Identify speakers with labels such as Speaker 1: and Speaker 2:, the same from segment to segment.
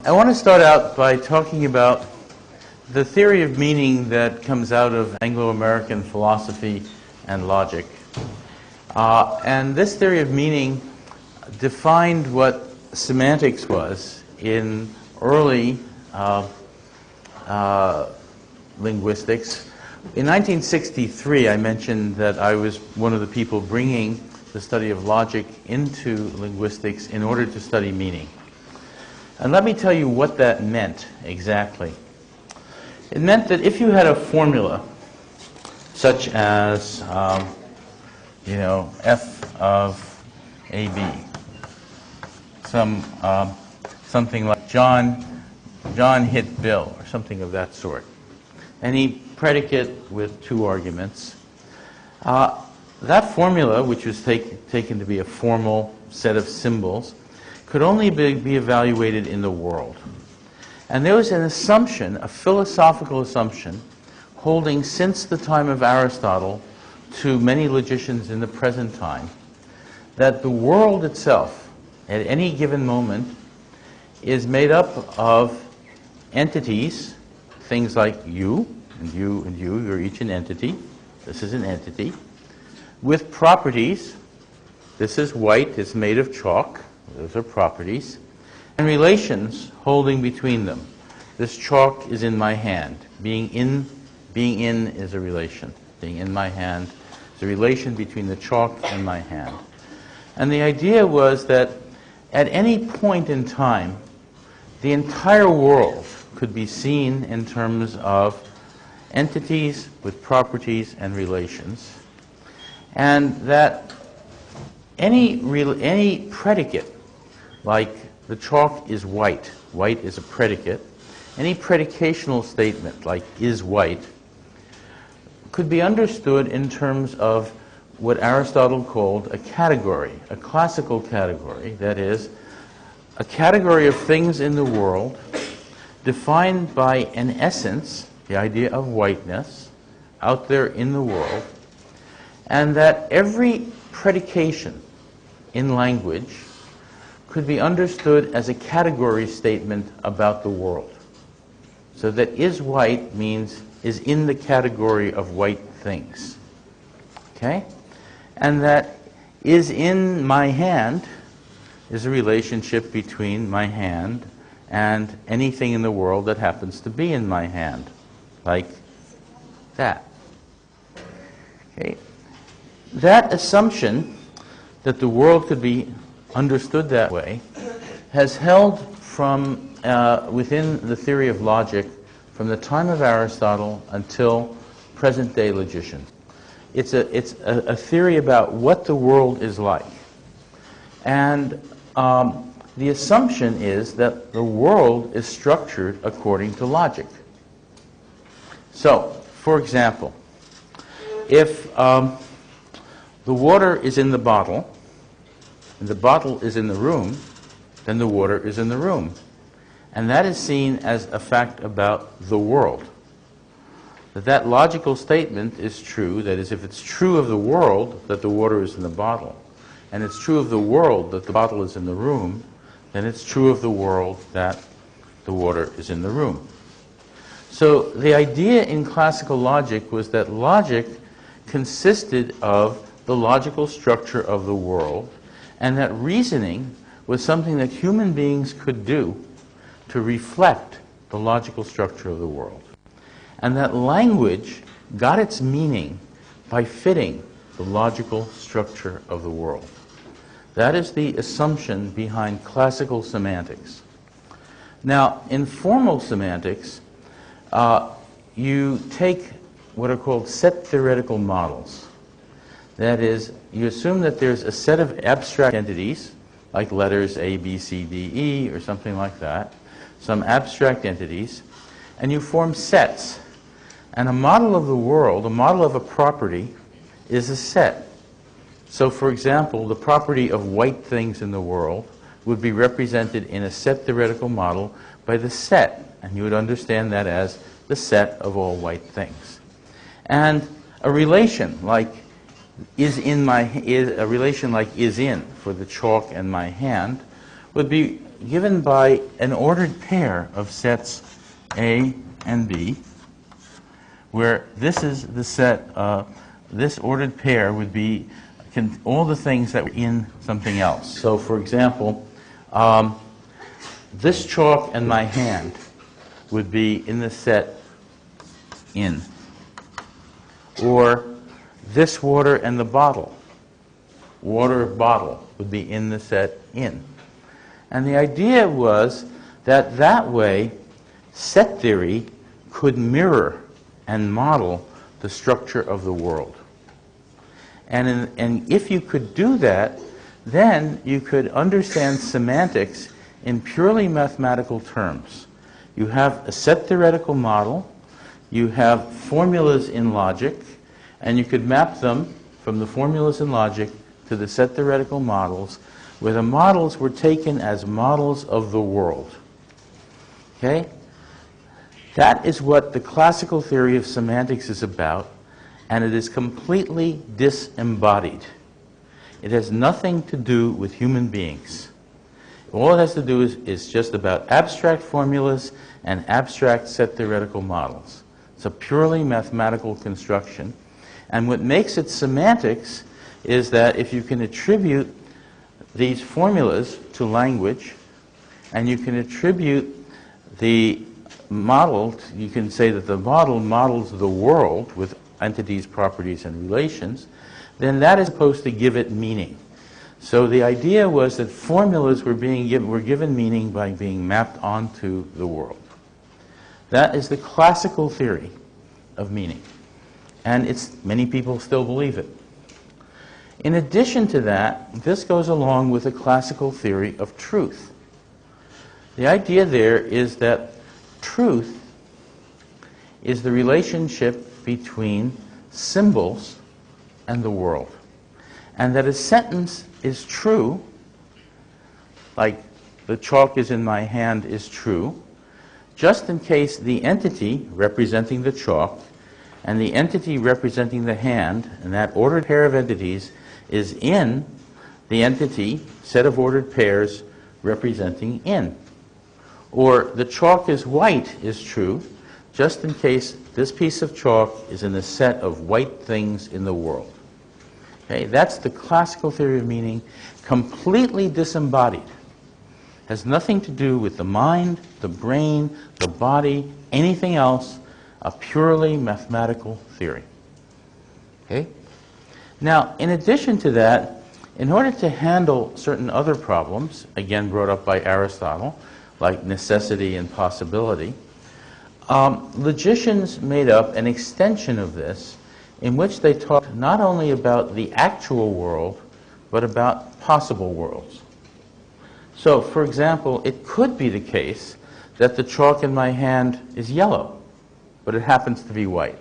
Speaker 1: I want to start out by talking about the theory of meaning that comes out of Anglo-American philosophy and logic. And this theory of meaning defined what semantics was in early linguistics. In 1963, I mentioned that I was one of the people bringing the study of logic into linguistics in order to study meaning. And let me tell you what that meant exactly. It meant that if you had a formula, such as, f of AB, something like John hit Bill, or something of that sort. Any predicate with two arguments. That formula, which was taken to be a formal set of symbols, could only be evaluated in the world. And there was an assumption, a philosophical assumption, holding since the time of Aristotle to many logicians in the present time, that the world itself, at any given moment, is made up of entities, things like you, and you, and you, you're each an entity. This is an entity. With properties. This is white, it's made of chalk. Those are properties. And relations holding between them. This chalk is in my hand. Being in is a relation. Being in my hand is a relation between the chalk and my hand. And the idea was that at any point in time, the entire world could be seen in terms of entities with properties and relations. And that any predicate, like the chalk is white, white is a predicate, any predicational statement, like is white, could be understood in terms of what Aristotle called a category, a classical category, that is, a category of things in the world defined by an essence, the idea of whiteness, out there in the world, and that every predication in language could be understood as a category statement about the world. So that is white means is in the category of white things. Okay? And that is in my hand is a relationship between my hand and anything in the world that happens to be in my hand, like that. Okay? That assumption that the world could be understood that way has held from within the theory of logic from the time of Aristotle until present-day logicians. It's a theory about what the world is like. And the assumption is that the world is structured according to logic. So, for example, if the water is in the bottle, and the bottle is in the room, then the water is in the room. And that is seen as a fact about the world. That logical statement is true, that is, if it's true of the world that the water is in the bottle, and it's true of the world that the bottle is in the room, then it's true of the world that the water is in the room. So the idea in classical logic was that logic consisted of the logical structure of the world, and that reasoning was something that human beings could do to reflect the logical structure of the world. And that language got its meaning by fitting the logical structure of the world. That is the assumption behind classical semantics. Now, in formal semantics, you take what are called set theoretical models. That is, you assume that there's a set of abstract entities, like letters A, B, C, D, E, or something like that, some abstract entities, and you form sets. And a model of the world, a model of a property, is a set. So, for example, the property of white things in the world would be represented in a set theoretical model by the set, and you would understand that as the set of all white things. And a relation like is in for the chalk and my hand would be given by an ordered pair of sets A and B, where this is the set, this ordered pair would be all the things that were in something else. So, for example, this chalk and my hand would be in the set in. Or this water and the bottle, water bottle, would be in the set in. And the idea was that that way, set theory could mirror and model the structure of the world. And if you could do that, then you could understand semantics in purely mathematical terms. You have a set theoretical model, you have formulas in logic, and you could map them from the formulas in logic to the set theoretical models, where the models were taken as models of the world. Okay? That is what the classical theory of semantics is about, and it is completely disembodied. It has nothing to do with human beings. All it has to do is just about abstract formulas and abstract set theoretical models. It's a purely mathematical construction. And what makes it semantics is that if you can attribute these formulas to language, and you can attribute the model, you can say that the model models the world with entities, properties, and relations, then that is supposed to give it meaning. So the idea was that formulas were given meaning by being mapped onto the world. That is the classical theory of meaning. And many people still believe it. In addition to that, this goes along with the classical theory of truth. The idea there is that truth is the relationship between symbols and the world. And that a sentence is true, like the chalk is in my hand is true, just in case the entity representing the chalk and the entity representing the hand, and that ordered pair of entities, is in the entity, set of ordered pairs representing in. Or the chalk is white is true, just in case this piece of chalk is in a set of white things in the world. Okay, that's the classical theory of meaning, completely disembodied. Has nothing to do with the mind, the brain, the body, anything else, a purely mathematical theory. Okay? Now, in addition to that, in order to handle certain other problems, again brought up by Aristotle, like necessity and possibility, logicians made up an extension of this in which they talked not only about the actual world, but about possible worlds. So, for example, it could be the case that the chalk in my hand is yellow, but it happens to be white.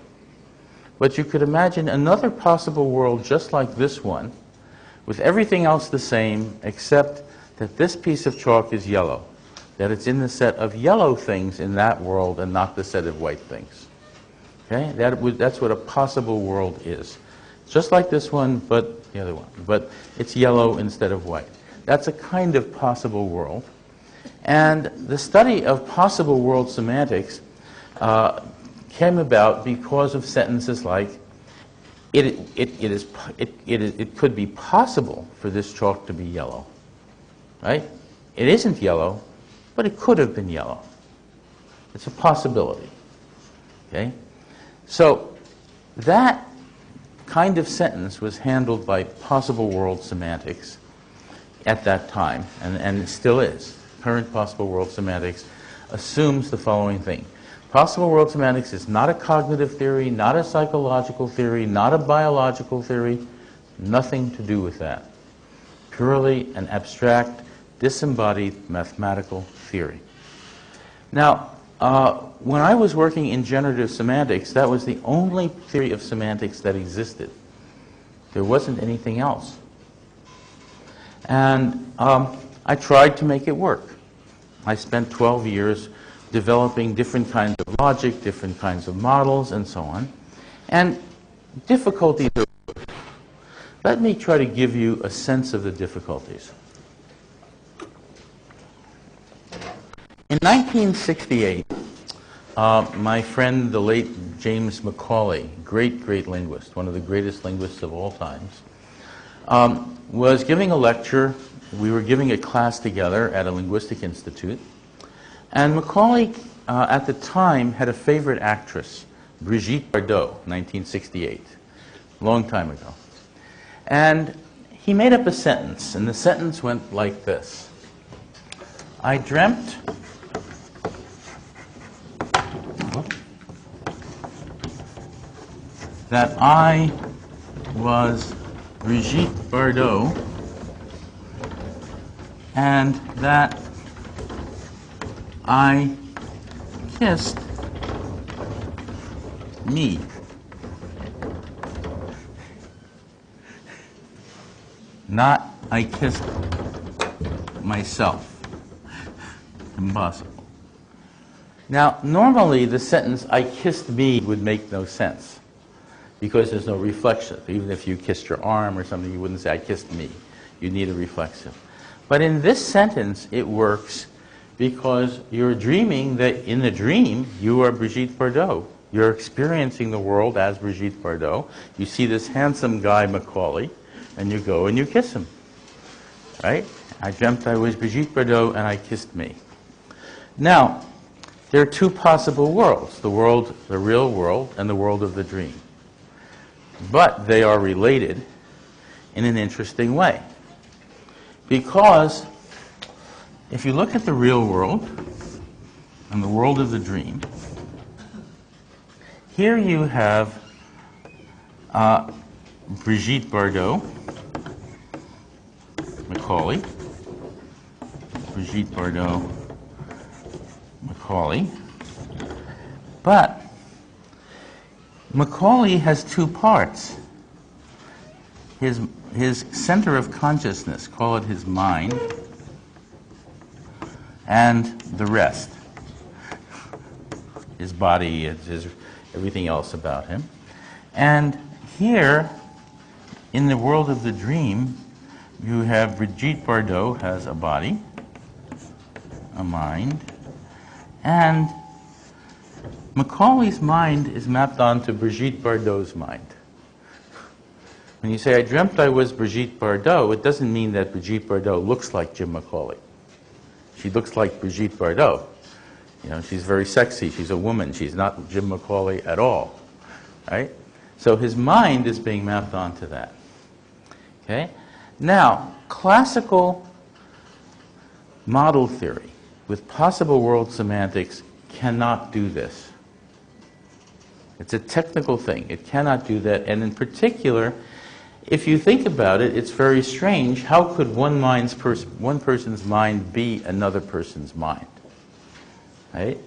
Speaker 1: But you could imagine another possible world just like this one, with everything else the same, except that this piece of chalk is yellow, that it's in the set of yellow things in that world and not the set of white things. Okay? That's what a possible world is. Just like this one, but the other one. But it's yellow instead of white. That's a kind of possible world. And the study of possible world semantics came about because of sentences like, it could be possible for this chalk to be yellow. Right? It isn't yellow, but it could have been yellow. It's a possibility. Okay? So that kind of sentence was handled by possible world semantics at that time, and it still is. Current possible world semantics assumes the following thing. Possible world semantics is not a cognitive theory, not a psychological theory, not a biological theory, nothing to do with that. Purely an abstract, disembodied mathematical theory. Now, when I was working in generative semantics, that was the only theory of semantics that existed. There wasn't anything else. And I tried to make it work. I spent 12 years developing different kinds of logic, different kinds of models, and so on. And difficulties are... Let me try to give you a sense of the difficulties. In 1968, my friend, the late James Macaulay, great linguist, one of the greatest linguists of all times, was giving a lecture. We were giving a class together at a linguistic institute. And Macaulay, at the time, had a favorite actress, Brigitte Bardot, 1968, a long time ago. And he made up a sentence, and the sentence went like this. I dreamt that I was Brigitte Bardot and that I kissed me. Not I kissed myself. Impossible. Now, normally the sentence, I kissed me, would make no sense because there's no reflexive. Even if you kissed your arm or something, you wouldn't say, I kissed me. You need a reflexive. But in this sentence, it works because you're dreaming that in the dream, you are Brigitte Bardot. You're experiencing the world as Brigitte Bardot. You see this handsome guy, Macaulay, and you go and you kiss him. Right? I dreamt I was Brigitte Bardot and I kissed me. Now, there are two possible worlds, the real world, and the world of the dream. But they are related in an interesting way. Because if you look at the real world and the world of the dream, here you have Brigitte Bardot, Macaulay, Brigitte Bardot, Macaulay. But Macaulay has two parts. His center of consciousness, call it his mind, and the rest. His body, everything else about him. And here, in the world of the dream, you have Brigitte Bardot has a body, a mind, and Macaulay's mind is mapped onto Brigitte Bardot's mind. When you say, I dreamt I was Brigitte Bardot, it doesn't mean that Brigitte Bardot looks like Jim Macaulay. She looks like Brigitte Bardot. You know, she's very sexy. She's a woman. She's not Jim Macaulay at all. Right? So his mind is being mapped onto that. Okay? Now, classical model theory with possible world semantics cannot do this. It's a technical thing. It cannot do that. And in particular, if you think about it, it's very strange. How could one person's mind be another person's mind? Right?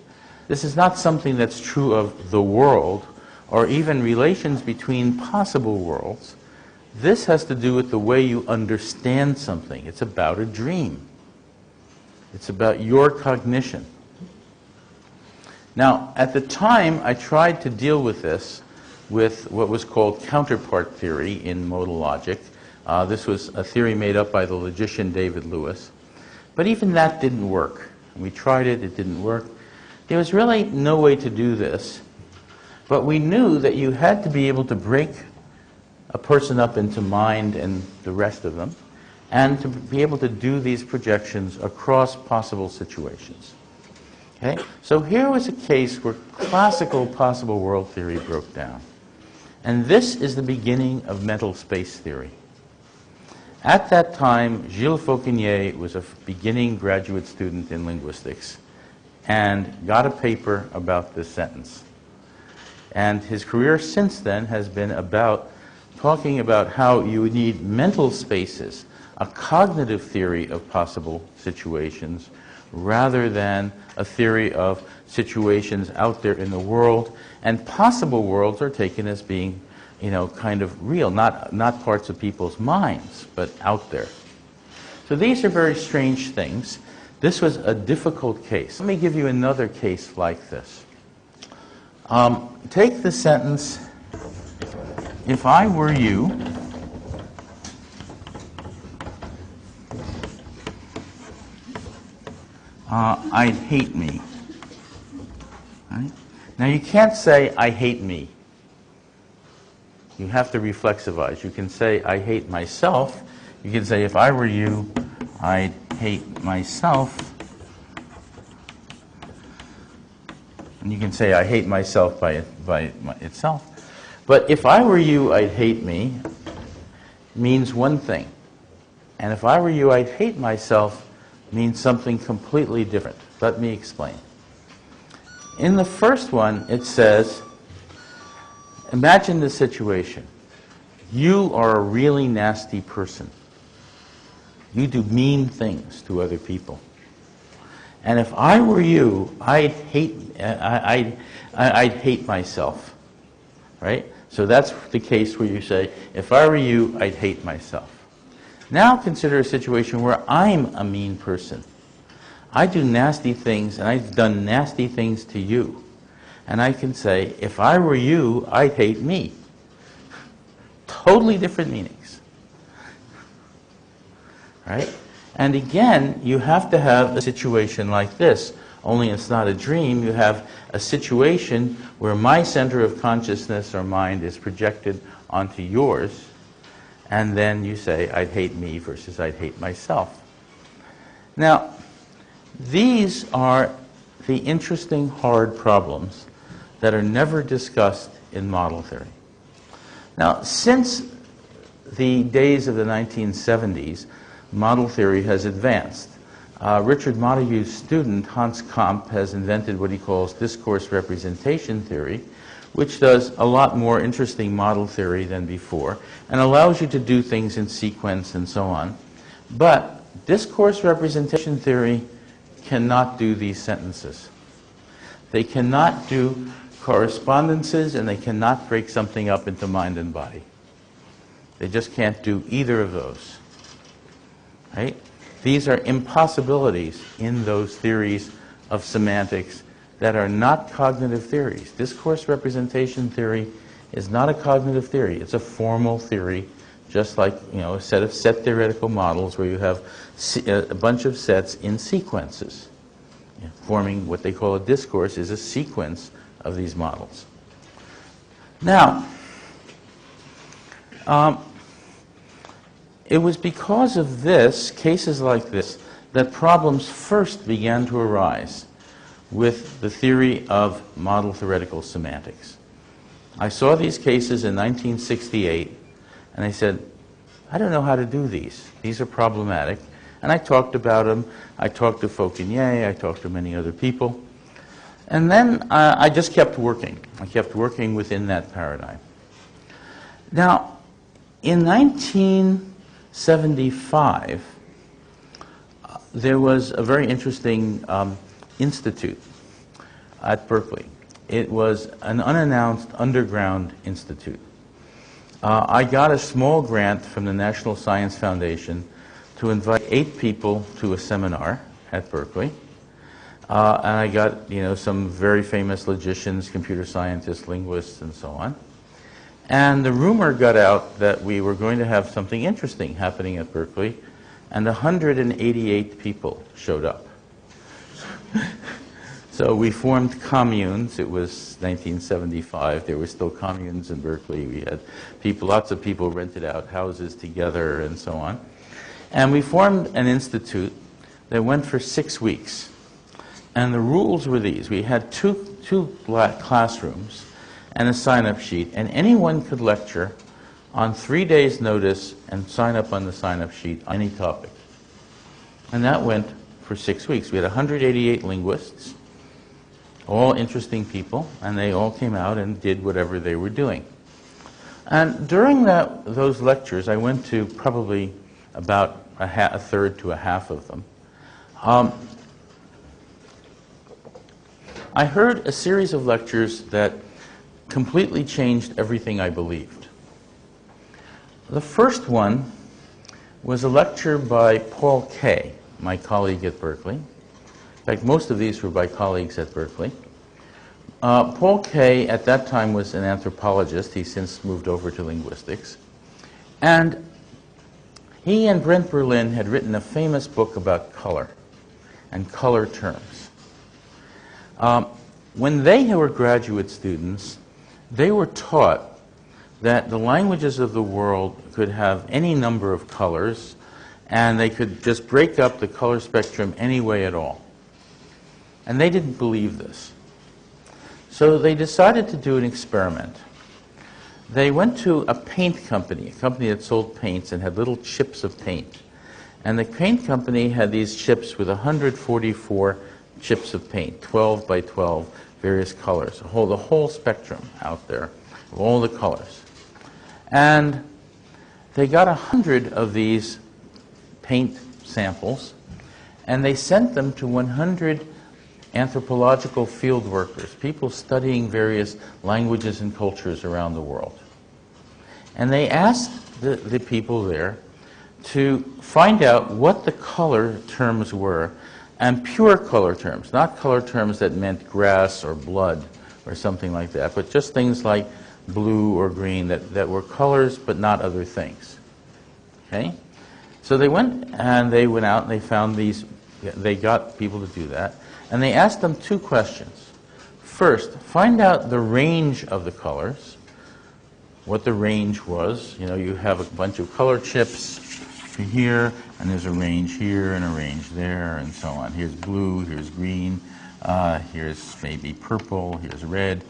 Speaker 1: This is not something that's true of the world or even relations between possible worlds. This has to do with the way you understand something. It's about a dream. It's about your cognition. Now, at the time, I tried to deal with this with what was called counterpart theory in modal logic. This was a theory made up by the logician David Lewis. But even that didn't work. We tried it, it didn't work. There was really no way to do this. But we knew that you had to be able to break a person up into mind and the rest of them, and to be able to do these projections across possible situations. Okay? So here was a case where classical possible world theory broke down. And this is the beginning of mental space theory. At that time, Gilles Fauconnier was a beginning graduate student in linguistics and got a paper about this sentence. And his career since then has been about talking about how you would need mental spaces, a cognitive theory of possible situations, rather than a theory of situations out there in the world. And possible worlds are taken as being, you know, kind of real, not parts of people's minds, but out there. So these are very strange things. This was a difficult case. Let me give you another case like this. Take the sentence, if I were you, I'd hate me. Right? Now you can't say, I hate me. You have to reflexivize. You can say, I hate myself. You can say, if I were you, I'd hate myself. And you can say, I hate myself by itself. But if I were you, I'd hate me means one thing. And if I were you, I'd hate myself means something completely different. Let me explain. In the first one, it says, imagine the situation. You are a really nasty person. You do mean things to other people. And if I were you, I'd hate myself. Right? So that's the case where you say, if I were you, I'd hate myself. Now consider a situation where I'm a mean person. I do nasty things, and I've done nasty things to you. And I can say, if I were you, I'd hate me. Totally different meanings. Right? And again, you have to have a situation like this. Only it's not a dream. You have a situation where my center of consciousness or mind is projected onto yours. And then you say, I'd hate me versus I'd hate myself. Now, these are the interesting, hard problems that are never discussed in model theory. Now, since the days of the 1970s, model theory has advanced. Richard Montague's student, Hans Kamp, has invented what he calls discourse representation theory, which does a lot more interesting model theory than before, and allows you to do things in sequence and so on. But discourse representation theory cannot do these sentences. They cannot do correspondences, and they cannot break something up into mind and body. They just can't do either of those. Right? These are impossibilities in those theories of semantics that are not cognitive theories. Discourse representation theory is not a cognitive theory. It's a formal theory, just like a set of set theoretical models where you have a bunch of sets in sequences. Forming what they call a discourse is a sequence of these models. Now, it was because of this, cases like this, that problems first began to arise with the theory of model theoretical semantics. I saw these cases in 1968, and I said, I don't know how to do these. These are problematic. And I talked about them. I talked to Fauconnier. I talked to many other people. And then I just kept working. I kept working within that paradigm. Now, in 1975, there was a very interesting institute at Berkeley. It was an unannounced underground institute. I got a small grant from the National Science Foundation to invite 8 people to a seminar at Berkeley. And I got, some very famous logicians, computer scientists, linguists, and so on. And the rumor got out that we were going to have something interesting happening at Berkeley, and 188 people showed up. So we formed communes. It was 1975. There were still communes in Berkeley. We had lots of people rented out houses together and so on. And we formed an institute that went for 6 weeks. And the rules were these. We had two classrooms and a sign-up sheet, and anyone could lecture on 3 days' notice and sign up on the sign-up sheet on any topic. And that went for 6 weeks. We had 188 linguists, all interesting people, and they all came out and did whatever they were doing. And during those lectures, I went to probably about a third to a half of them. I heard a series of lectures that completely changed everything I believed. The first one was a lecture by Paul Kay, my colleague at Berkeley. In fact, most of these were by colleagues at Berkeley. Paul Kay, at that time, was an anthropologist. He's since moved over to linguistics. And he and Brent Berlin had written a famous book about color. and color terms. When they were graduate students, they were taught that the languages of the world could have any number of colors, and they could just break up the color spectrum any way at all. And they didn't believe this. So they decided to do an experiment. They went to a paint company, a company that sold paints and had little chips of paint. And the paint company had these chips with 144 chips of paint, 12 by 12, various colors, the whole spectrum out there of all the colors. And they got 100 of these paint samples, and they sent them to 100 anthropological field workers, people studying various languages and cultures around the world. And they asked the people there to find out what the color terms were, and pure color terms, not color terms that meant grass or blood or something like that, but just things like blue or green that were colors but not other things. Okay? So they went out and they found these, they got people to do that, and they asked them two questions. First, find out the range of the colors, what the range was. You know, you have a bunch of color chips here, and there's a range here and a range there, and so on. Here's blue, here's green, here's maybe purple, here's red,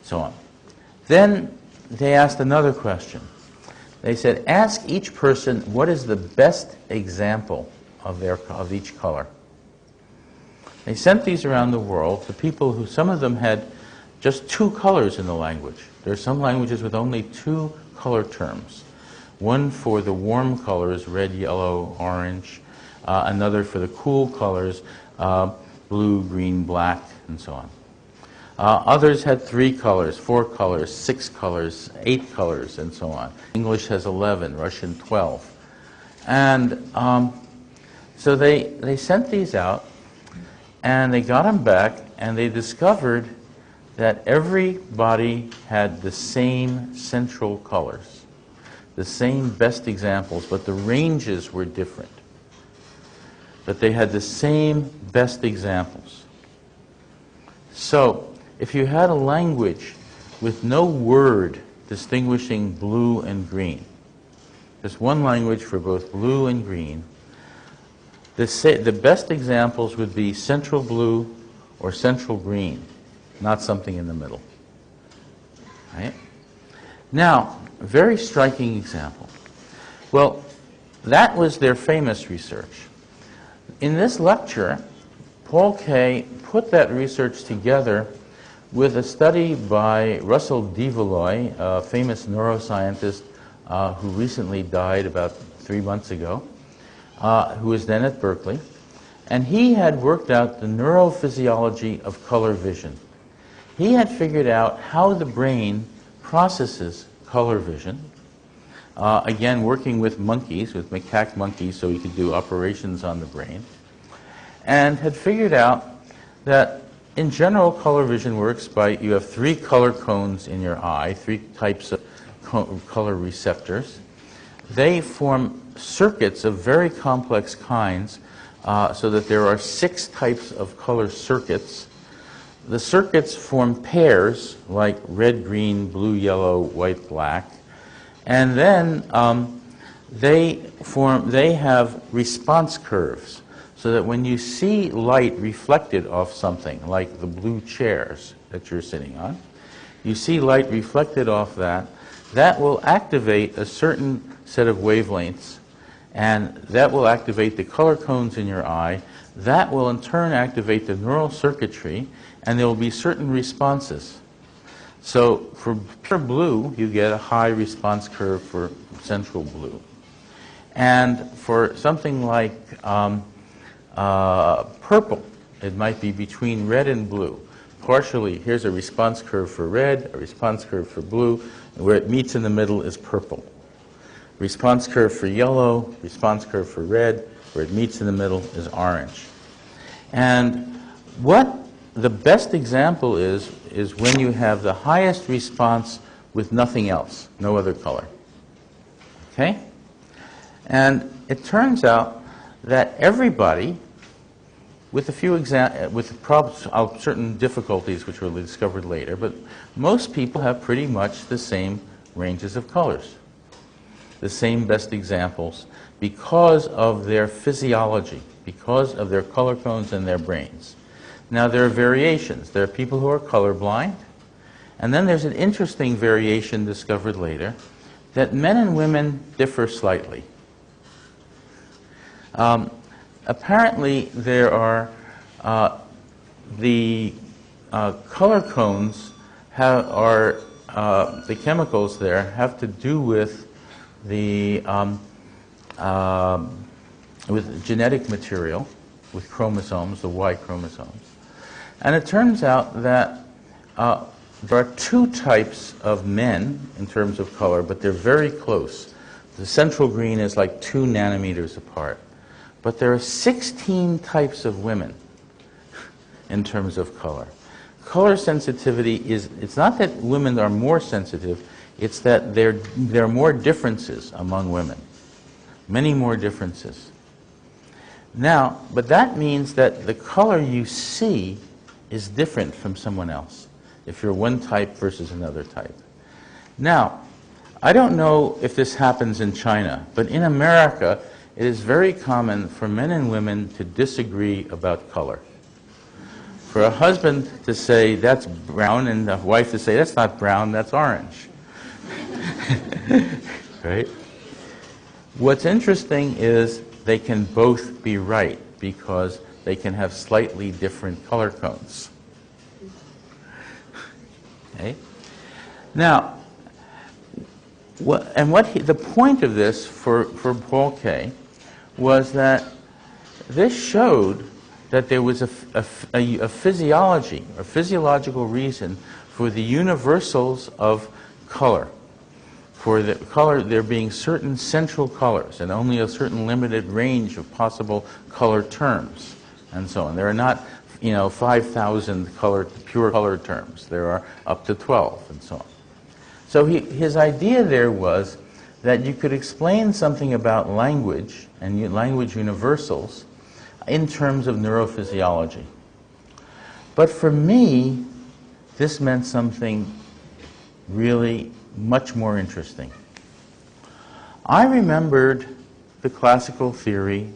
Speaker 1: so on. Then they asked another question. They said, ask each person what is the best example of each color. They sent these around the world to people who, some of them had just two colors in the language. There are some languages with only two color terms. One for the warm colors, red, yellow, orange. Another for the cool colors, blue, green, black, and so on. Others had 3 colors, 4 colors, 6 colors, 8 colors, and so on. English has 11, Russian 12. And so they sent these out, and they got them back, and they discovered that everybody had the same central colors, the same best examples, but the ranges were different. But they had the same best examples. So, if you had a language with no word distinguishing blue and green, just one language for both blue and green, the best examples would be central blue or central green, not something in the middle. Right? Now, a very striking example. Well, that was their famous research. In this lecture, Paul Kay put that research together with a study by Russell D. Valois, a famous neuroscientist who recently died about 3 months ago, who was then at Berkeley. And he had worked out the neurophysiology of color vision. He had figured out how the brain processes color vision, again working with monkeys, with macaque monkeys, so he could do operations on the brain, and had figured out that in general color vision works by, you have 3 color cones in your eye, 3 types of color receptors. They form circuits of very complex kinds, so that there are 6 types of color circuits. The circuits form pairs, like red, green, blue, yellow, white, black. And then they have response curves, so that when you see light reflected off something, like the blue chairs that you're sitting on, you see light reflected off that, that will activate a certain set of wavelengths, and that will activate the color cones in your eye. That will in turn activate the neural circuitry, and there will be certain responses. So for pure blue, you get a high response curve for central blue. And for something like purple, it might be between red and blue. Partially, here's a response curve for red, a response curve for blue, and where it meets in the middle is purple. Response curve for yellow, response curve for red, where it meets in the middle is orange. And what the best example is when you have the highest response with nothing else, no other color. Okay? And it turns out that everybody with a few certain difficulties which were discovered later, but most people have pretty much the same ranges of colors, the same best examples, because of their physiology, because of their color cones in their brains. Now, there are variations. There are people who are colorblind, and then there's an interesting variation discovered later, that men and women differ slightly. Apparently, there are the color cones the chemicals there have to do with with genetic material, with chromosomes, the Y chromosomes. And it turns out that there are two types of men in terms of color, but they're very close. The central green is like 2 nanometers apart. But there are 16 types of women in terms of color. Color sensitivity it's not that women are more sensitive, it's that there are more differences among women. Many more differences. Now, but that means that the color you see is different from someone else, if you're one type versus another type. Now, I don't know if this happens in China, but in America, it is very common for men and women to disagree about color. For a husband to say, that's brown, and a wife to say, that's not brown, that's orange. Right? What's interesting is they can both be right, because they can have slightly different color cones. Okay? Now, the point of this for Paul Kay was that this showed that there was a physiology, a physiological reason for the universals of color. For the color, there being certain central colors and only a certain limited range of possible color terms, and so on. There are not, 5,000 pure color terms. There are up to 12, and so on. So his idea there was that you could explain something about language and language universals in terms of neurophysiology. But for me, this meant something really much more interesting. I remembered the classical theory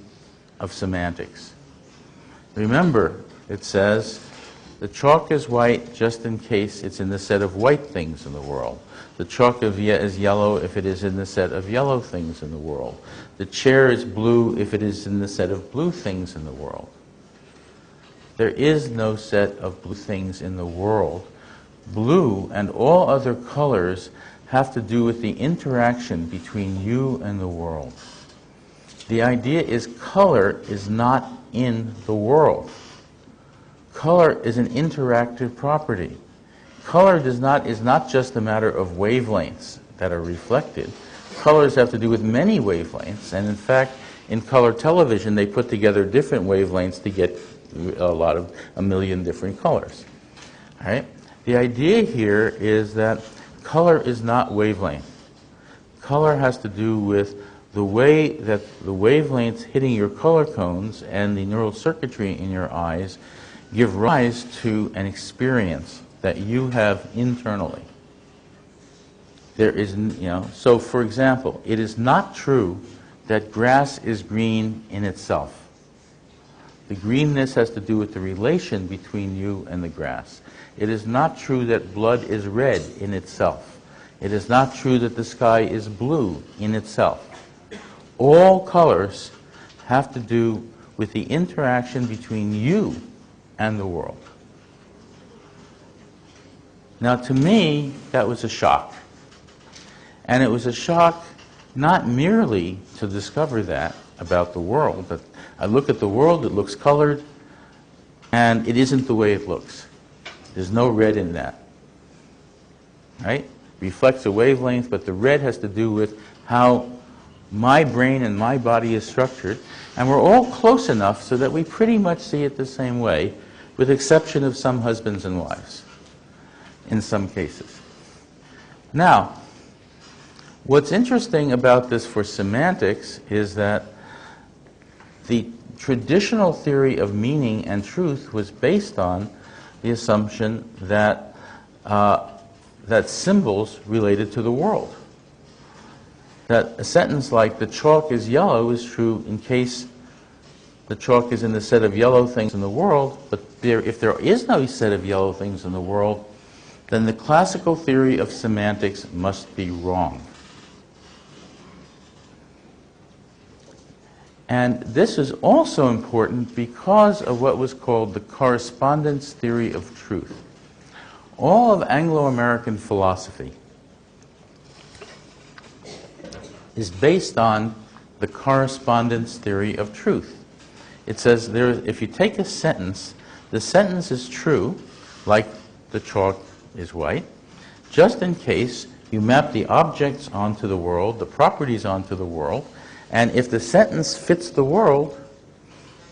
Speaker 1: of semantics. Remember, it says, the chalk is white just in case it's in the set of white things in the world. The chalk is yellow if it is in the set of yellow things in the world. The chair is blue if it is in the set of blue things in the world. There is no set of blue things in the world. Blue and all other colors have to do with the interaction between you and the world. The idea is color is not in the world. Color is an interactive property. Color is not just a matter of wavelengths that are reflected. Colors have to do with many wavelengths, and in fact, in color television, they put together different wavelengths to get a million different colors. All right? The idea here is that color is not wavelength. Color has to do with the way that the wavelengths hitting your color cones and the neural circuitry in your eyes give rise to an experience that you have internally. There is, so for example, it is not true that grass is green in itself. The greenness has to do with the relation between you and the grass. It is not true that blood is red in itself. It is not true that the sky is blue in itself. All colors have to do with the interaction between you and the world. Now, to me, that was a shock. And it was a shock not merely to discover that about the world, but I look at the world, it looks colored, and it isn't the way it looks. There's no red in that. Right? Reflects a wavelength, but the red has to do with how my brain and my body is structured, and we're all close enough so that we pretty much see it the same way, with exception of some husbands and wives, in some cases. Now, what's interesting about this for semantics is that the traditional theory of meaning and truth was based on the assumption that that symbols related to the world. That a sentence like "the chalk is yellow" is true in case the chalk is in the set of yellow things in the world, but if there is no set of yellow things in the world, then the classical theory of semantics must be wrong. And this is also important because of what was called the correspondence theory of truth. All of Anglo-American philosophy is based on the correspondence theory of truth. It says if you take a sentence, the sentence is true, like the chalk is white, just in case you map the objects onto the world, the properties onto the world, and if the sentence fits the world,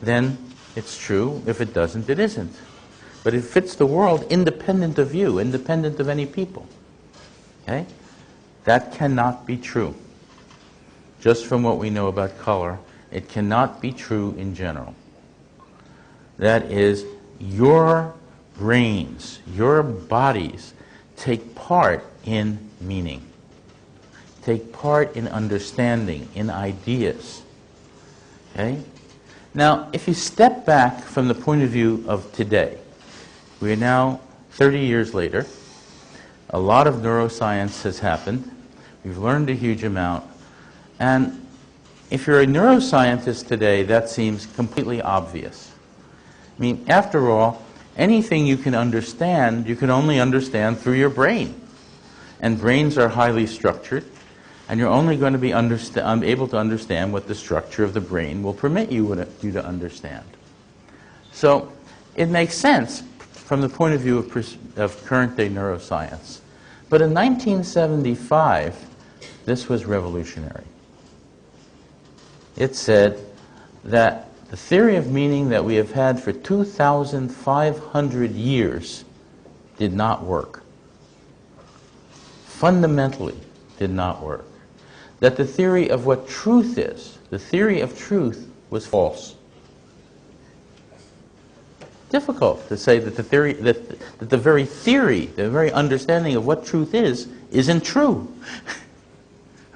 Speaker 1: then it's true. If it doesn't, it isn't. But it fits the world independent of you, independent of any people. Okay? That cannot be true. Just from what we know about color, it cannot be true in general. That is, your brains, your bodies take part in meaning, take part in understanding, in ideas. Okay? Now, if you step back from the point of view of today, we are now 30 years later. A lot of neuroscience has happened. We've learned a huge amount. And if you're a neuroscientist today, that seems completely obvious. I mean, after all, anything you can understand, you can only understand through your brain. And brains are highly structured, and you're only going to be able to understand what the structure of the brain will permit you to understand. So it makes sense from the point of view of current-day neuroscience. But in 1975, this was revolutionary. It said that the theory of meaning that we have had for 2,500 years did not work. Fundamentally did not work. That the theory of what truth is, the theory of truth, was false. Difficult to say that the theory, that the very theory, the very understanding of what truth is, isn't true.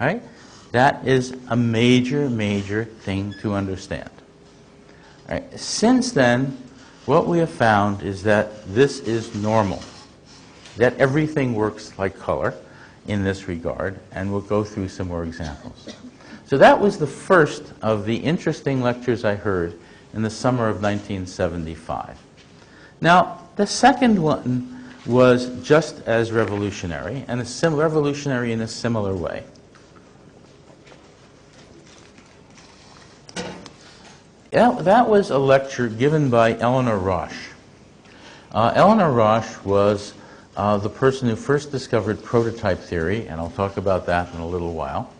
Speaker 1: Right? That is a major, major thing to understand. Right? Since then, what we have found is that this is normal, that everything works like color in this regard, and we'll go through some more examples. So that was the first of the interesting lectures I heard in the summer of 1975. Now, the second one was just as revolutionary, and revolutionary in a similar way. That was a lecture given by Eleanor Rosch. Eleanor Rosch was the person who first discovered prototype theory, and I'll talk about that in a little while.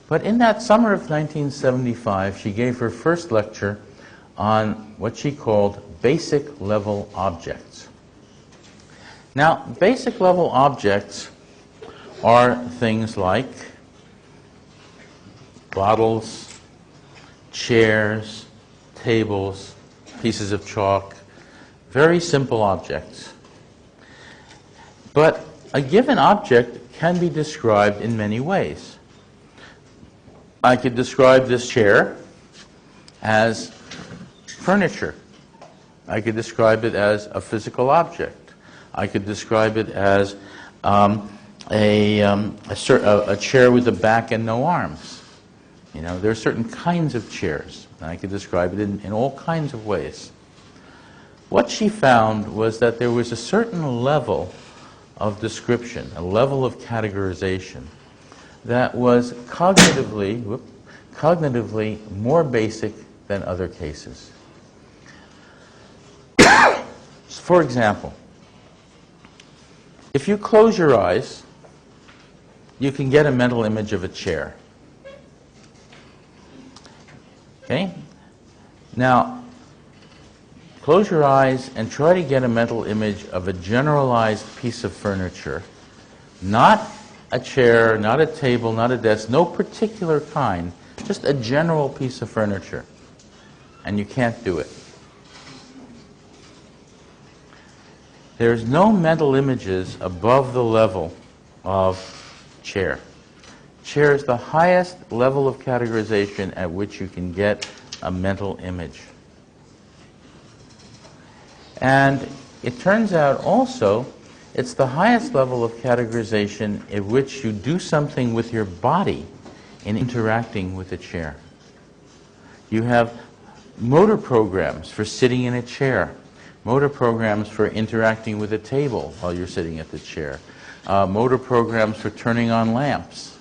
Speaker 1: But in that summer of 1975, she gave her first lecture on what she called basic level objects. Now, basic level objects are things like bottles, chairs, tables, pieces of chalk, very simple objects. But a given object can be described in many ways. I could describe this chair as furniture. I could describe it as a physical object. I could describe it as a chair with a back and no arms. You know, there are certain kinds of chairs, and I could describe it in all kinds of ways. What she found was that there was a certain level of description, a level of categorization, that was cognitively more basic than other cases. For example, if you close your eyes, you can get a mental image of a chair. Okay? Now, close your eyes and try to get a mental image of a generalized piece of furniture, not a chair, not a table, not a desk, no particular kind, just a general piece of furniture. and you can't do it. There's no mental images above the level of chair. Chair is the highest level of categorization at which you can get a mental image. And it turns out also it's the highest level of categorization at which you do something with your body in interacting with a chair. You have motor programs for sitting in a chair, motor programs for interacting with a table while you're sitting at the chair, motor programs for turning on lamps,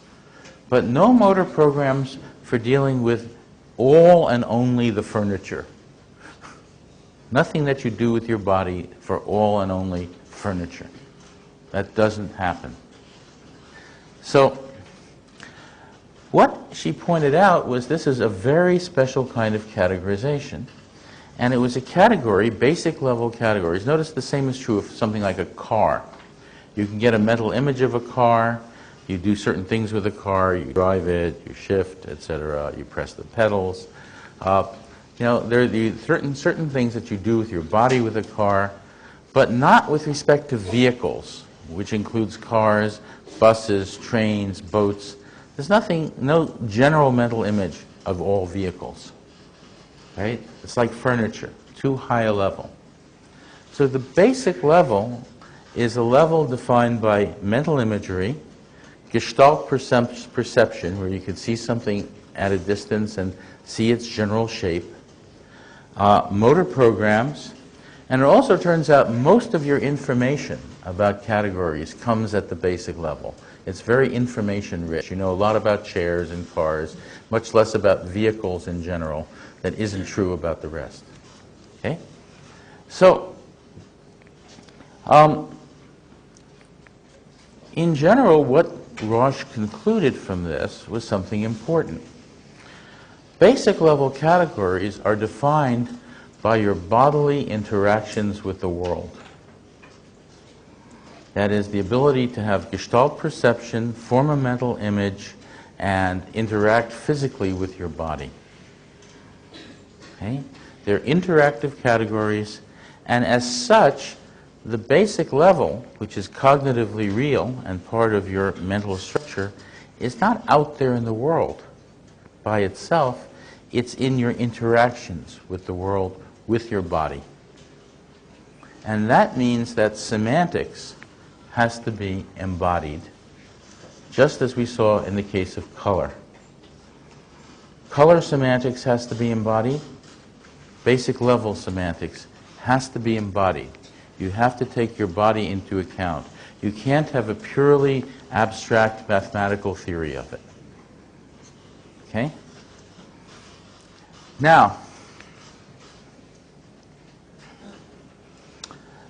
Speaker 1: but no motor programs for dealing with all and only the furniture. Nothing that you do with your body for all and only furniture. That doesn't happen. So, what she pointed out was this is a very special kind of categorization. And it was a category, basic level categories. Notice the same is true of something like a car. You can get a mental image of a car, you do certain things with a car, you drive it, you shift, etc., you press the pedals. There are certain things that you do with your body with a car, but not with respect to vehicles, which includes cars, buses, trains, boats. There's no general mental image of all vehicles. Right? It's like furniture, too high a level. So the basic level is a level defined by mental imagery, gestalt perception, where you can see something at a distance and see its general shape, motor programs, and it also turns out most of your information about categories comes at the basic level. It's very information rich. You know a lot about chairs and cars, much less about vehicles in general. That isn't true about the rest. Okay? So, in general, what Roche concluded from this was something important. Basic level categories are defined by your bodily interactions with the world. That is, the ability to have gestalt perception, form a mental image, and interact physically with your body. Okay? They're interactive categories, and as such, the basic level, which is cognitively real and part of your mental structure, is not out there in the world by itself. It's in your interactions with the world, with your body. And that means that semantics has to be embodied, just as we saw in the case of color. Color semantics has to be embodied. Basic level semantics has to be embodied. You have to take your body into account. You can't have a purely abstract mathematical theory of it. Okay? Now,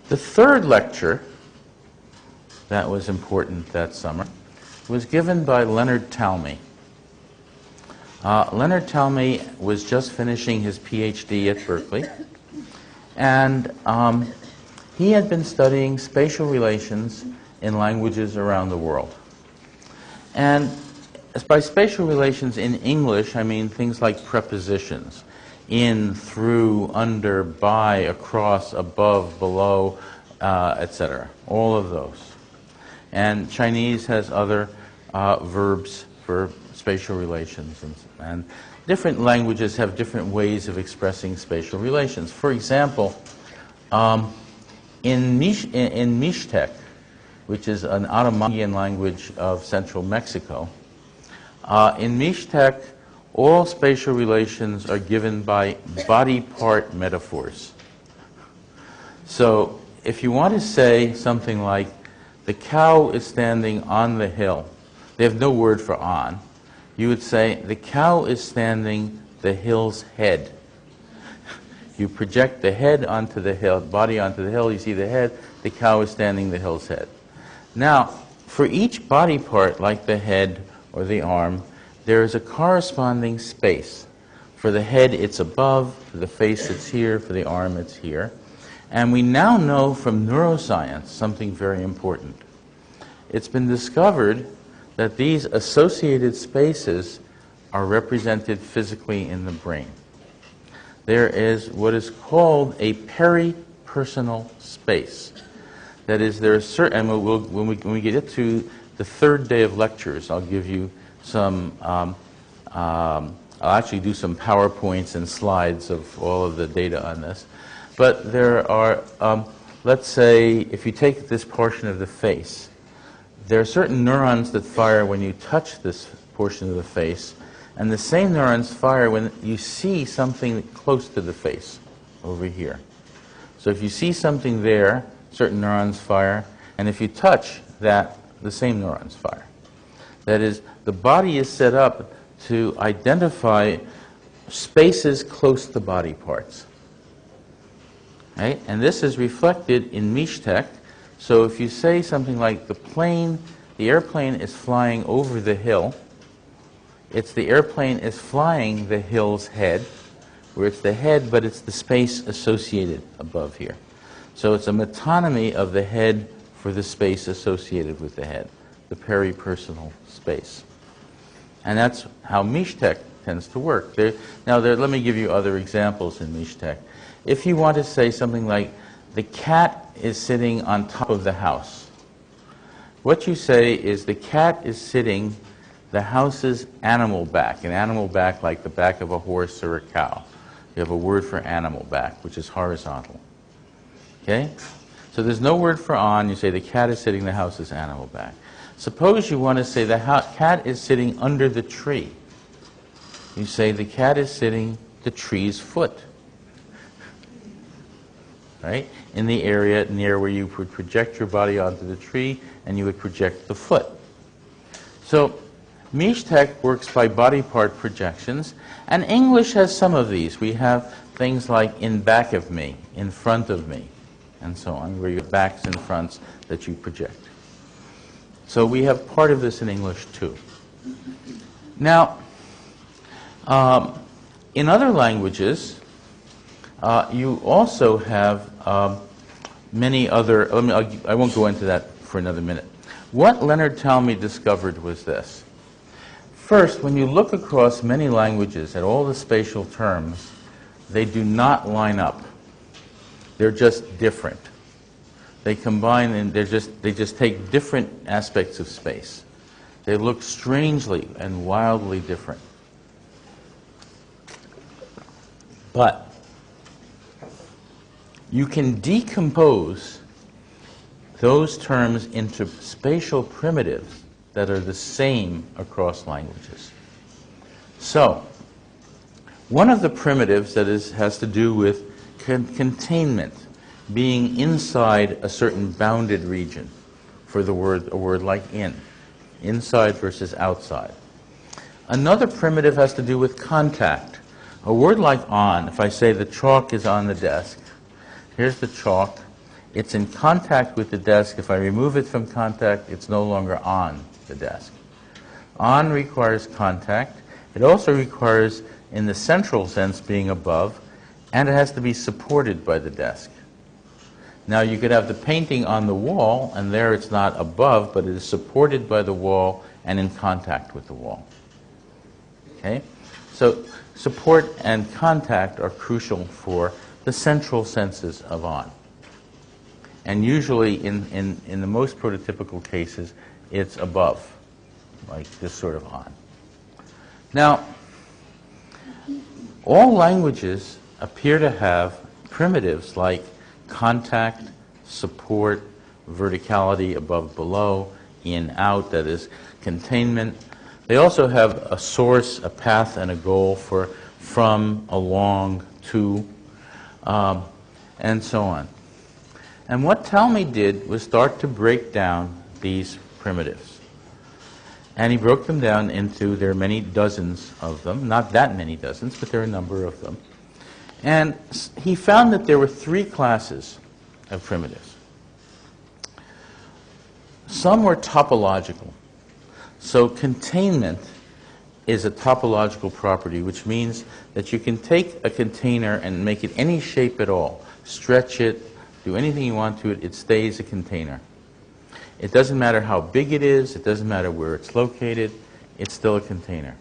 Speaker 1: the third lecture that was important that summer was given by Leonard Talmy. Leonard Talmy was just finishing his PhD at Berkeley, and he had been studying spatial relations in languages around the world. And by spatial relations in English, I mean things like prepositions: in, through, under, by, across, above, below, etc. All of those. And Chinese has other verbs for spatial relations, and different languages have different ways of expressing spatial relations. For example, in Mixtec, which is an Otomanguean language of central Mexico, in Mixtec, all spatial relations are given by body part metaphors. So if you want to say something like, the cow is standing on the hill, they have no word for on, you would say, the cow is standing the hill's head. You project the head onto the hill, body onto the hill, you see the head, the cow is standing the hill's head. Now, for each body part, like the head or the arm, there is a corresponding space. For the head, it's above, for the face, it's here, for the arm, it's here. And we now know from neuroscience something very important. It's been discovered that these associated spaces are represented physically in the brain. there is what is called a peripersonal space. That is, there are certain, and when we get to the third day of lectures, I'll give you some, I'll actually do some PowerPoints and slides of all of the data on this. But there are, let's say, if you take this portion of the face, there are certain neurons that fire when you touch this portion of the face, and the same neurons fire when you see something close to the face, over here. So if you see something there, certain neurons fire, and if you touch that, the same neurons fire. That is, the body is set up to identify spaces close to body parts. Right? And this is reflected in Mishtek. So if you say something like the airplane is flying over the hill, it's the airplane is flying the hill's head, where it's the head, but it's the space associated above here. So it's a metonymy of the head for the space associated with the head, the peripersonal space. And that's how Mishtek tends to work. Let me give you other examples in Mishtek. If you want to say something like, the cat is sitting on top of the house, what you say is the cat is sitting the house's animal back, an animal back like the back of a horse or a cow. You have a word for animal back, which is horizontal. Okay? So there's no word for on. You say the cat is sitting the house's animal back. Suppose you want to say the cat is sitting under the tree. You say the cat is sitting the tree's foot. Right? In the area near where you would project your body onto the tree and you would project the foot. So Mishtek works by body part projections, and English has some of these. We have things like in back of me, in front of me, and so on, where your backs and fronts that you project. So we have part of this in English too. Now, in other languages, you also have many other, I won't go into that for another minute. What Leonard Talmy discovered was this. First, when you look across many languages at all the spatial terms, they do not line up. They're just different. They combine and they just take different aspects of space. They look strangely and wildly different. But you can decompose those terms into spatial primitives that are the same across languages. So, one of the primitives that has to do with containment, being inside a certain bounded region, for a word like in, inside versus outside. Another primitive has to do with contact. A word like on, if I say the chalk is on the desk, here's the chalk, it's in contact with the desk. If I remove it from contact, it's no longer on the desk. On requires contact. It also requires, in the central sense, being above, and it has to be supported by the desk. Now you could have the painting on the wall, and there it's not above, but it is supported by the wall and in contact with the wall. Okay? So support and contact are crucial for the central senses of on. And usually, in the most prototypical cases, it's above, like this sort of on. Now, all languages appear to have primitives like contact, support, verticality, above, below, in, out, that is containment. They also have a source, a path, and a goal for from, along, to, and so on. And what Talmy did was start to break down these primitives. And he broke them down into, there are many dozens of them, not that many dozens, but there are a number of them. And he found that there were three classes of primitives. Some were topological. So containment is a topological property, which means that you can take a container and make it any shape at all, stretch it, do anything you want to it, it stays a container. It doesn't matter how big it is, it doesn't matter where it's located, it's still a container.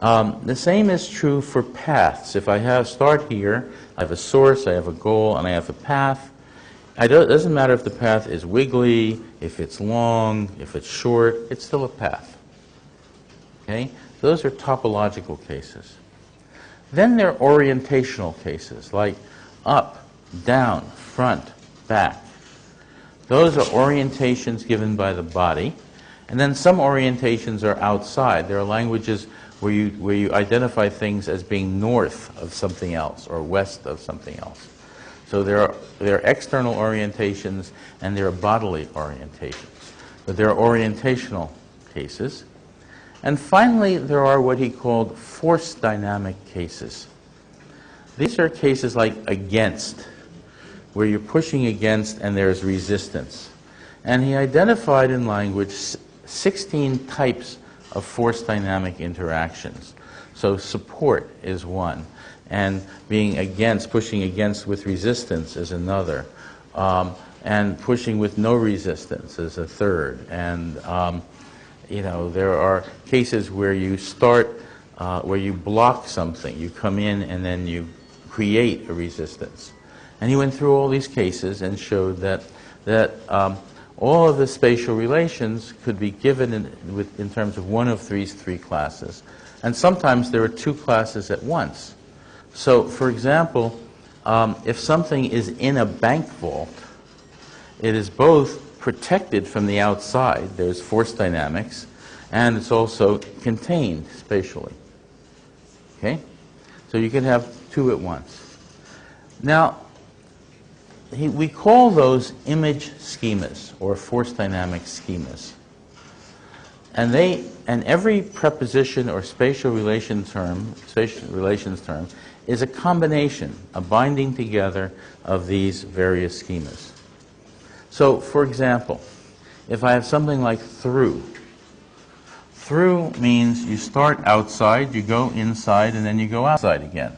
Speaker 1: The same is true for paths. If I start here, I have a source, I have a goal, and I have a path. It doesn't matter if the path is wiggly, if it's long, if it's short, it's still a path. Okay? Those are topological cases. Then there are orientational cases, like up, down, front, back. Those are orientations given by the body. And then some orientations are outside. There are languages where you identify things as being north of something else or west of something else. So there are external orientations and there are bodily orientations. But there are orientational cases. And finally, there are what he called force dynamic cases. These are cases like against, where you're pushing against and there's resistance. And he identified in language 16 types of force dynamic interactions. So support is one, and being against, pushing against with resistance is another, and pushing with no resistance is a third. And there are cases where you start, where you block something. You come in and then you create a resistance. And he went through all these cases and showed that all of the spatial relations could be given in terms of one of these three classes. And sometimes there are two classes at once. So, for example, if something is in a bank vault, it is both protected from the outside, there's force dynamics, and it's also contained spatially. Okay? So you can have two at once. Now, we call those image schemas or force dynamic schemas. And every preposition or spatial relations term is a combination, a binding together of these various schemas. So, for example, if I have something like through means you start outside, you go inside, and then you go outside again.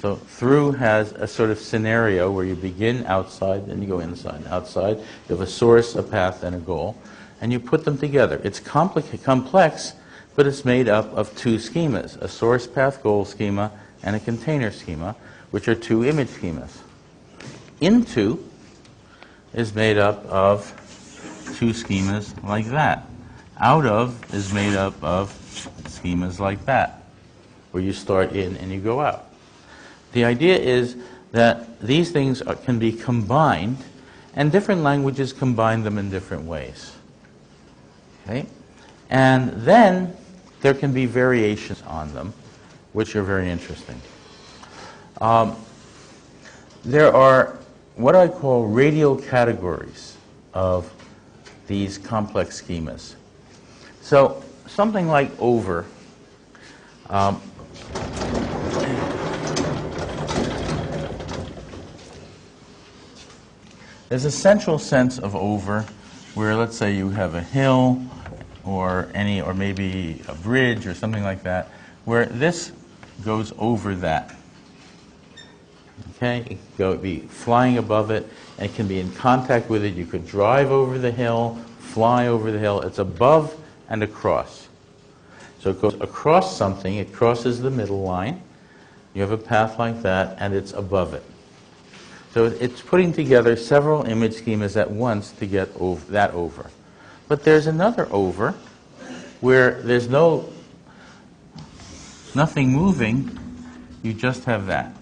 Speaker 1: So through has a sort of scenario where you begin outside, then you go inside. Outside, you have a source, a path, and a goal, and you put them together. It's complex, but it's made up of two schemas, a source, path, goal schema, and a container schema, which are two image schemas. Into is made up of two schemas like that. Out of is made up of schemas like that, where you start in and you go out. The idea is that these things can be combined, and different languages combine them in different ways. Okay? And then there can be variations on them, which are very interesting. There are what I call radial categories of these complex schemas. So something like over. There's a central sense of over where, let's say, you have a hill or maybe a bridge or something like that, where this goes over that. Okay? It could be flying above it, and it can be in contact with it. You could drive over the hill, fly over the hill. It's above and across. So it goes across something, it crosses the middle line. You have a path like that, and it's above it. So it's putting together several image schemas at once to get that over. But there's another over where there's nothing moving, you just have that.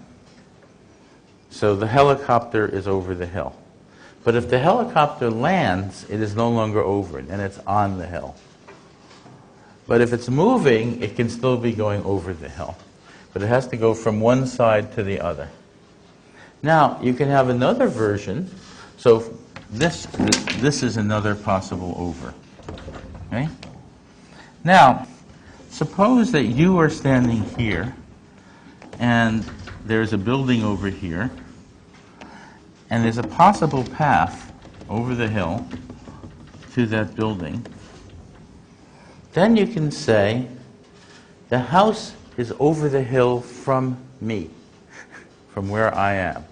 Speaker 1: So the helicopter is over the hill. But if the helicopter lands, it is no longer over it, and it's on the hill. But if it's moving, it can still be going over the hill. But it has to go from one side to the other. Now, you can have another version. So this is another possible over. Okay? Now, suppose that you are standing here, and there's a building over here, and there's a possible path over the hill to that building. Then you can say, the house is over the hill from me, from where I am,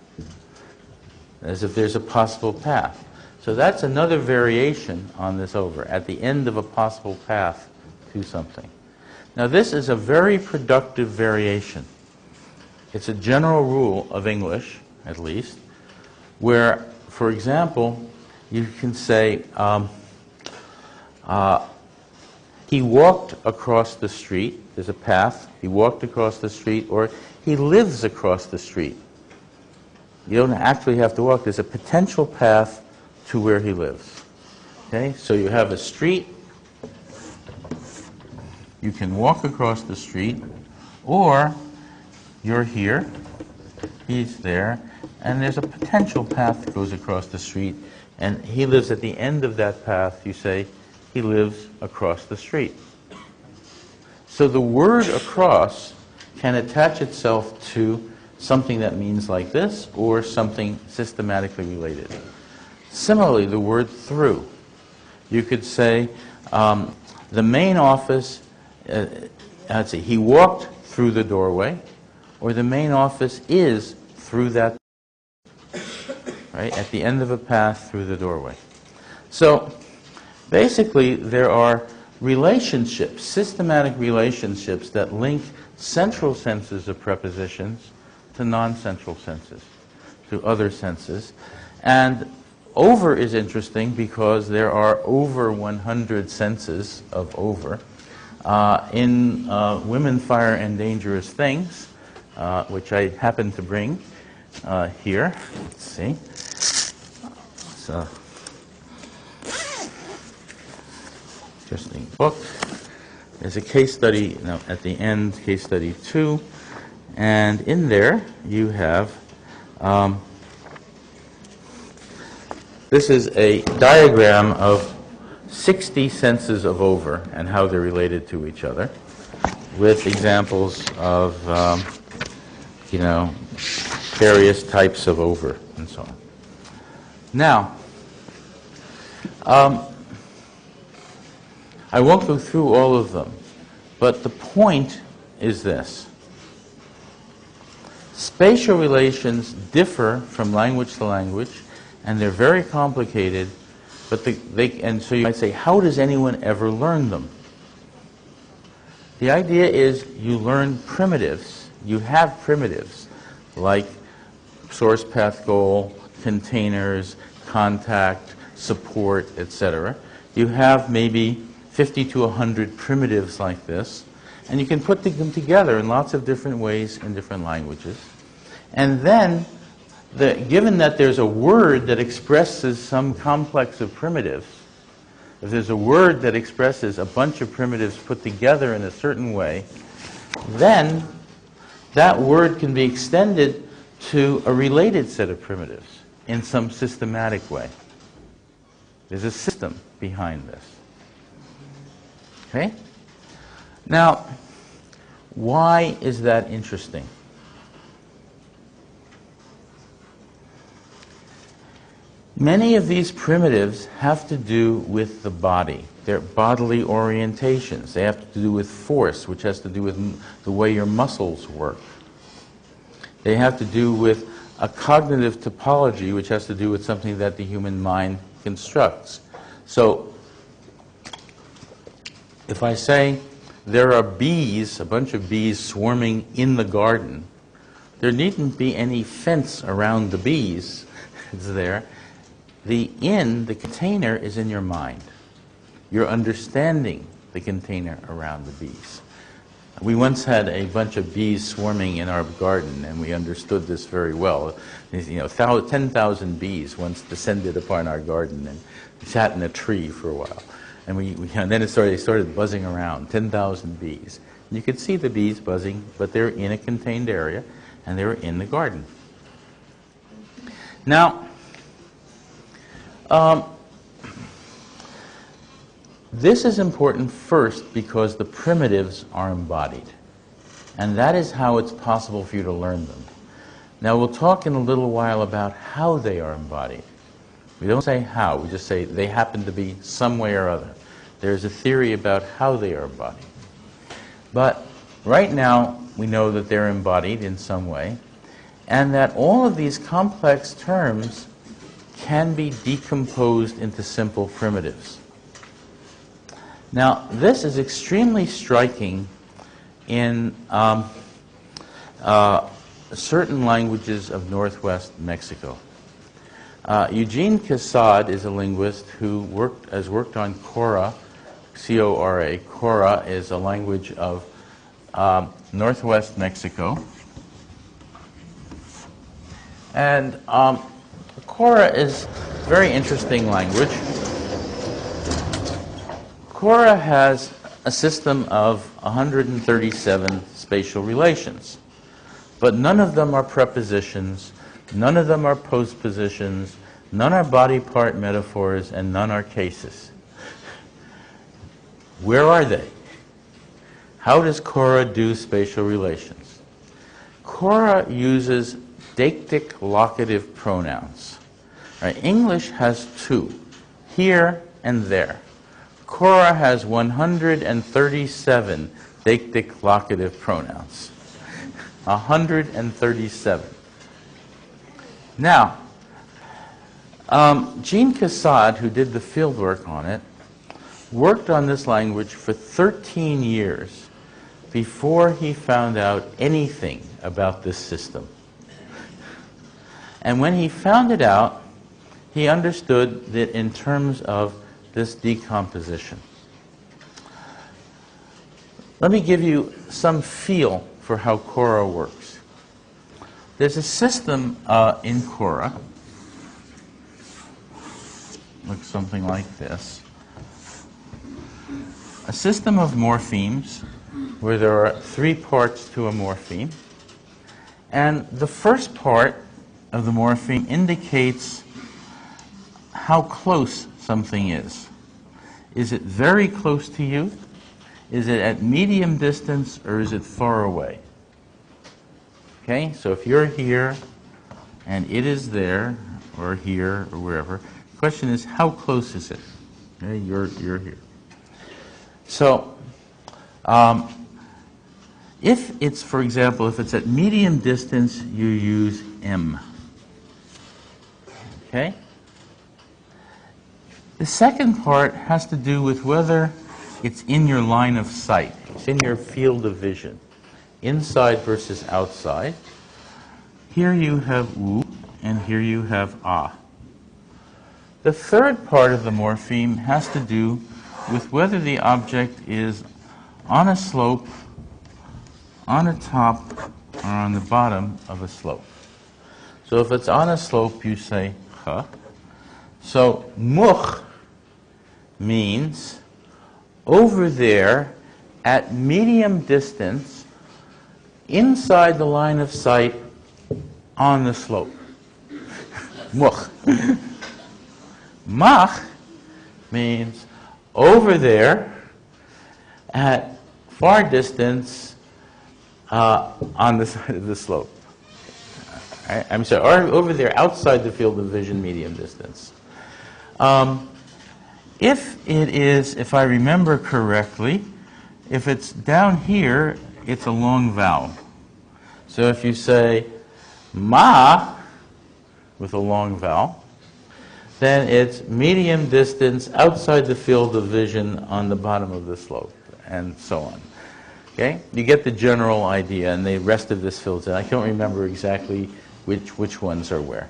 Speaker 1: as if there's a possible path. So that's another variation on this over, at the end of a possible path to something. Now this is a very productive variation. It's a general rule of English, at least, where, for example, you can say, he walked across the street. There's a path. He walked across the street, or he lives across the street. You don't actually have to walk. There's a potential path to where he lives. Okay? So you have a street. You can walk across the street, or you're here, he's there, and there's a potential path that goes across the street, and he lives at the end of that path. You say, he lives across the street. So the word across can attach itself to something that means like this, or something systematically related. Similarly, the word through. You could say, the main office, let's see, he walked through the doorway, or the main office is through that, right, at the end of a path through the doorway. So basically, there are relationships, systematic relationships that link central senses of prepositions to non-central senses, to other senses. And over is interesting because there are over 100 senses of over. In Women, Fire, and Dangerous Things, which I happen to bring here. Let's see. So, interesting book. There's a case study at the end, case study 2, and in there you have, this is a diagram of 60 senses of over and how they're related to each other, with examples of, various types of over and so on. Now, I won't go through all of them, but the point is this. Spatial relations differ from language to language, and they're very complicated, but and so you might say, how does anyone ever learn them? The idea is you learn primitives. You have primitives, like source, path, goal, containers, contact, support, etc. You have maybe 50 to 100 primitives like this, and you can put them together in lots of different ways in different languages. And then, given that there's a word that expresses some complex of primitives, if there's a word that expresses a bunch of primitives put together in a certain way, then that word can be extended to a related set of primitives in some systematic way. There's a system behind this. Okay? Now, why is that interesting? Many of these primitives have to do with the body. They're bodily orientations. They have to do with force, which has to do with the way your muscles work. They have to do with a cognitive topology, which has to do with something that the human mind constructs. So, if I say there are bees, a bunch of bees swarming in the garden, there needn't be any fence around the bees. It's there. The container is in your mind. You're understanding the container around the bees. We once had a bunch of bees swarming in our garden, and we understood this very well. 10,000 bees once descended upon our garden and sat in a tree for a while. And then they started buzzing around, 10,000 bees. And you could see the bees buzzing, but they're in a contained area, and they were in the garden. Now, this is important first because the primitives are embodied. And that is how it's possible for you to learn them. Now, we'll talk in a little while about how they are embodied. We don't say how, we just say they happen to be some way or other. There's a theory about how they are embodied. But right now, we know that they're embodied in some way, and that all of these complex terms can be decomposed into simple primitives. Now, this is extremely striking in certain languages of northwest Mexico. Eugene Quesada is a linguist who has worked on Cora, C-O-R-A. Cora is a language of northwest Mexico. And Cora is a very interesting language. Cora has a system of 137 spatial relations, but none of them are prepositions, none of them are postpositions, none are body part metaphors, and none are cases. Where are they? How does Cora do spatial relations? Cora uses deictic locative pronouns. Right? English has two, here and there. Cora has 137 deictic locative pronouns. 137. Now, Jean Quesada, who did the fieldwork on it, worked on this language for 13 years before he found out anything about this system. And when he found it out, he understood that in terms of this decomposition. Let me give you some feel for how Cora works. There's a system in Cora, looks something like this. A system of morphemes where there are 3 parts to a morpheme. And the first part of the morpheme indicates how close something is. Is it very close to you? Is it at medium distance, or is it far away? Okay, so if you're here and it is there, or here, or wherever, the question is, how close is it? Okay, you're here. So, if it's, for example, if it's at medium distance, you use M. Okay? The second part has to do with whether it's in your line of sight. It's in your field of vision. Inside versus outside. Here you have U, and here you have A. The third part of the morpheme has to do with whether the object is on a slope, on a top, or on the bottom of a slope. So if it's on a slope, you say Ch. So Much means over there at medium distance, inside the line of sight, on the slope. Much. Mach means over there at far distance on the side of the slope. I'm sorry, or over there outside the field of vision, medium distance. If it is, if I remember correctly, if it's down here, it's a long vowel. So if you say ma with a long vowel, then it's medium distance outside the field of vision on the bottom of the slope, and so on. Okay? You get the general idea, and the rest of this fills in. I can't remember exactly which ones are where.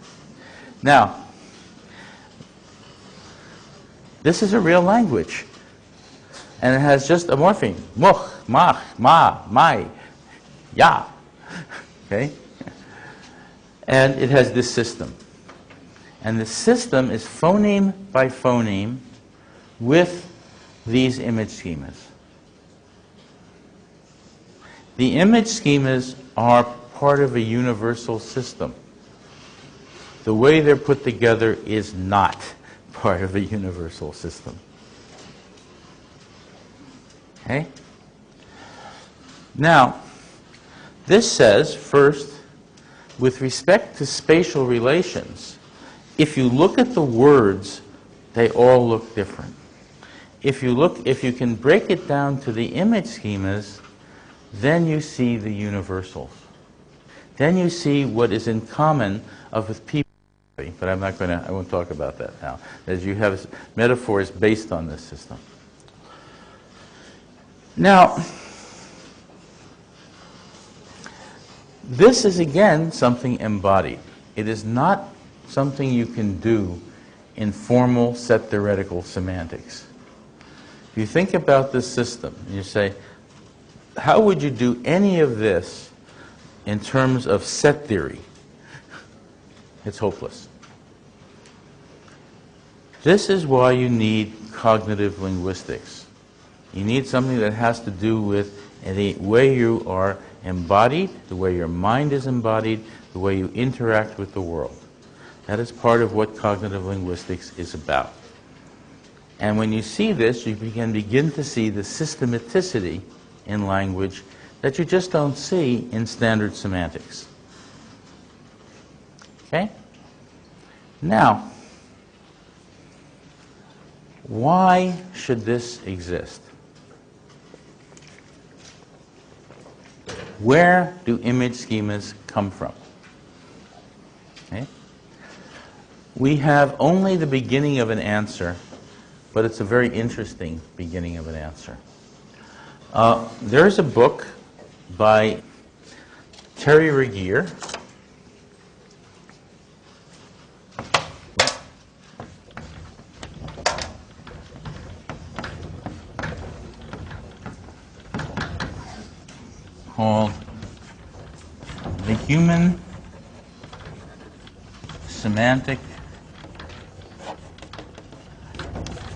Speaker 1: Now, this is a real language, and it has just a morpheme. Much, mach, ma, mai, ya. Okay? And it has this system. And the system is phoneme by phoneme with these image schemas. The image schemas are part of a universal system. The way they're put together is not part of a universal system. Okay? Now, this says, first, with respect to spatial relations, if you look at the words, they all look different. If you can break it down to the image schemas, then you see the universals. Then you see what is in common with people. But I won't talk about that now. As you have metaphors based on this system. Now, This is, again, something embodied. It is not something you can do in formal set theoretical semantics. If you think about this system, you say, how would you do any of this in terms of set theory? It's hopeless. This is why you need cognitive linguistics. You need something that has to do with the way you are embodied, the way your mind is embodied, the way you interact with the world. That is part of what cognitive linguistics is about. And when you see this, you can begin to see the systematicity in language that you just don't see in standard semantics. Okay? Now, why should this exist? Where do image schemas come from? Okay? We have only the beginning of an answer, but it's a very interesting beginning of an answer. There's a book by Terry Regier called The Human Semantic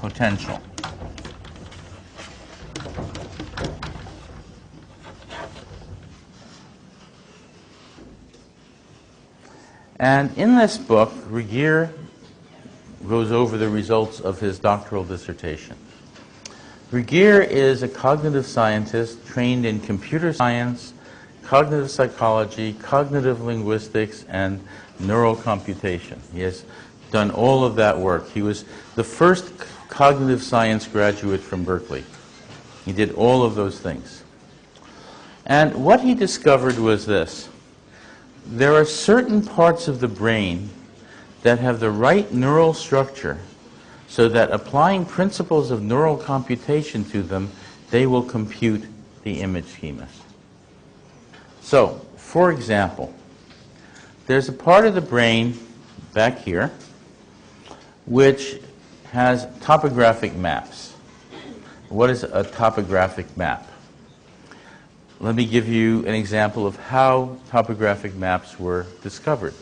Speaker 1: Potential. And in this book, Regier goes over the results of his doctoral dissertation. Regier is a cognitive scientist trained in computer science, cognitive psychology, cognitive linguistics, and neural computation. He has done all of that work. He was the first cognitive science graduate from Berkeley. He did all of those things. And what he discovered was this. There are certain parts of the brain that have the right neural structure so that applying principles of neural computation to them, they will compute the image schemas. So, for example, there's a part of the brain back here which has topographic maps. What is a topographic map? Let me give you an example of how topographic maps were discovered.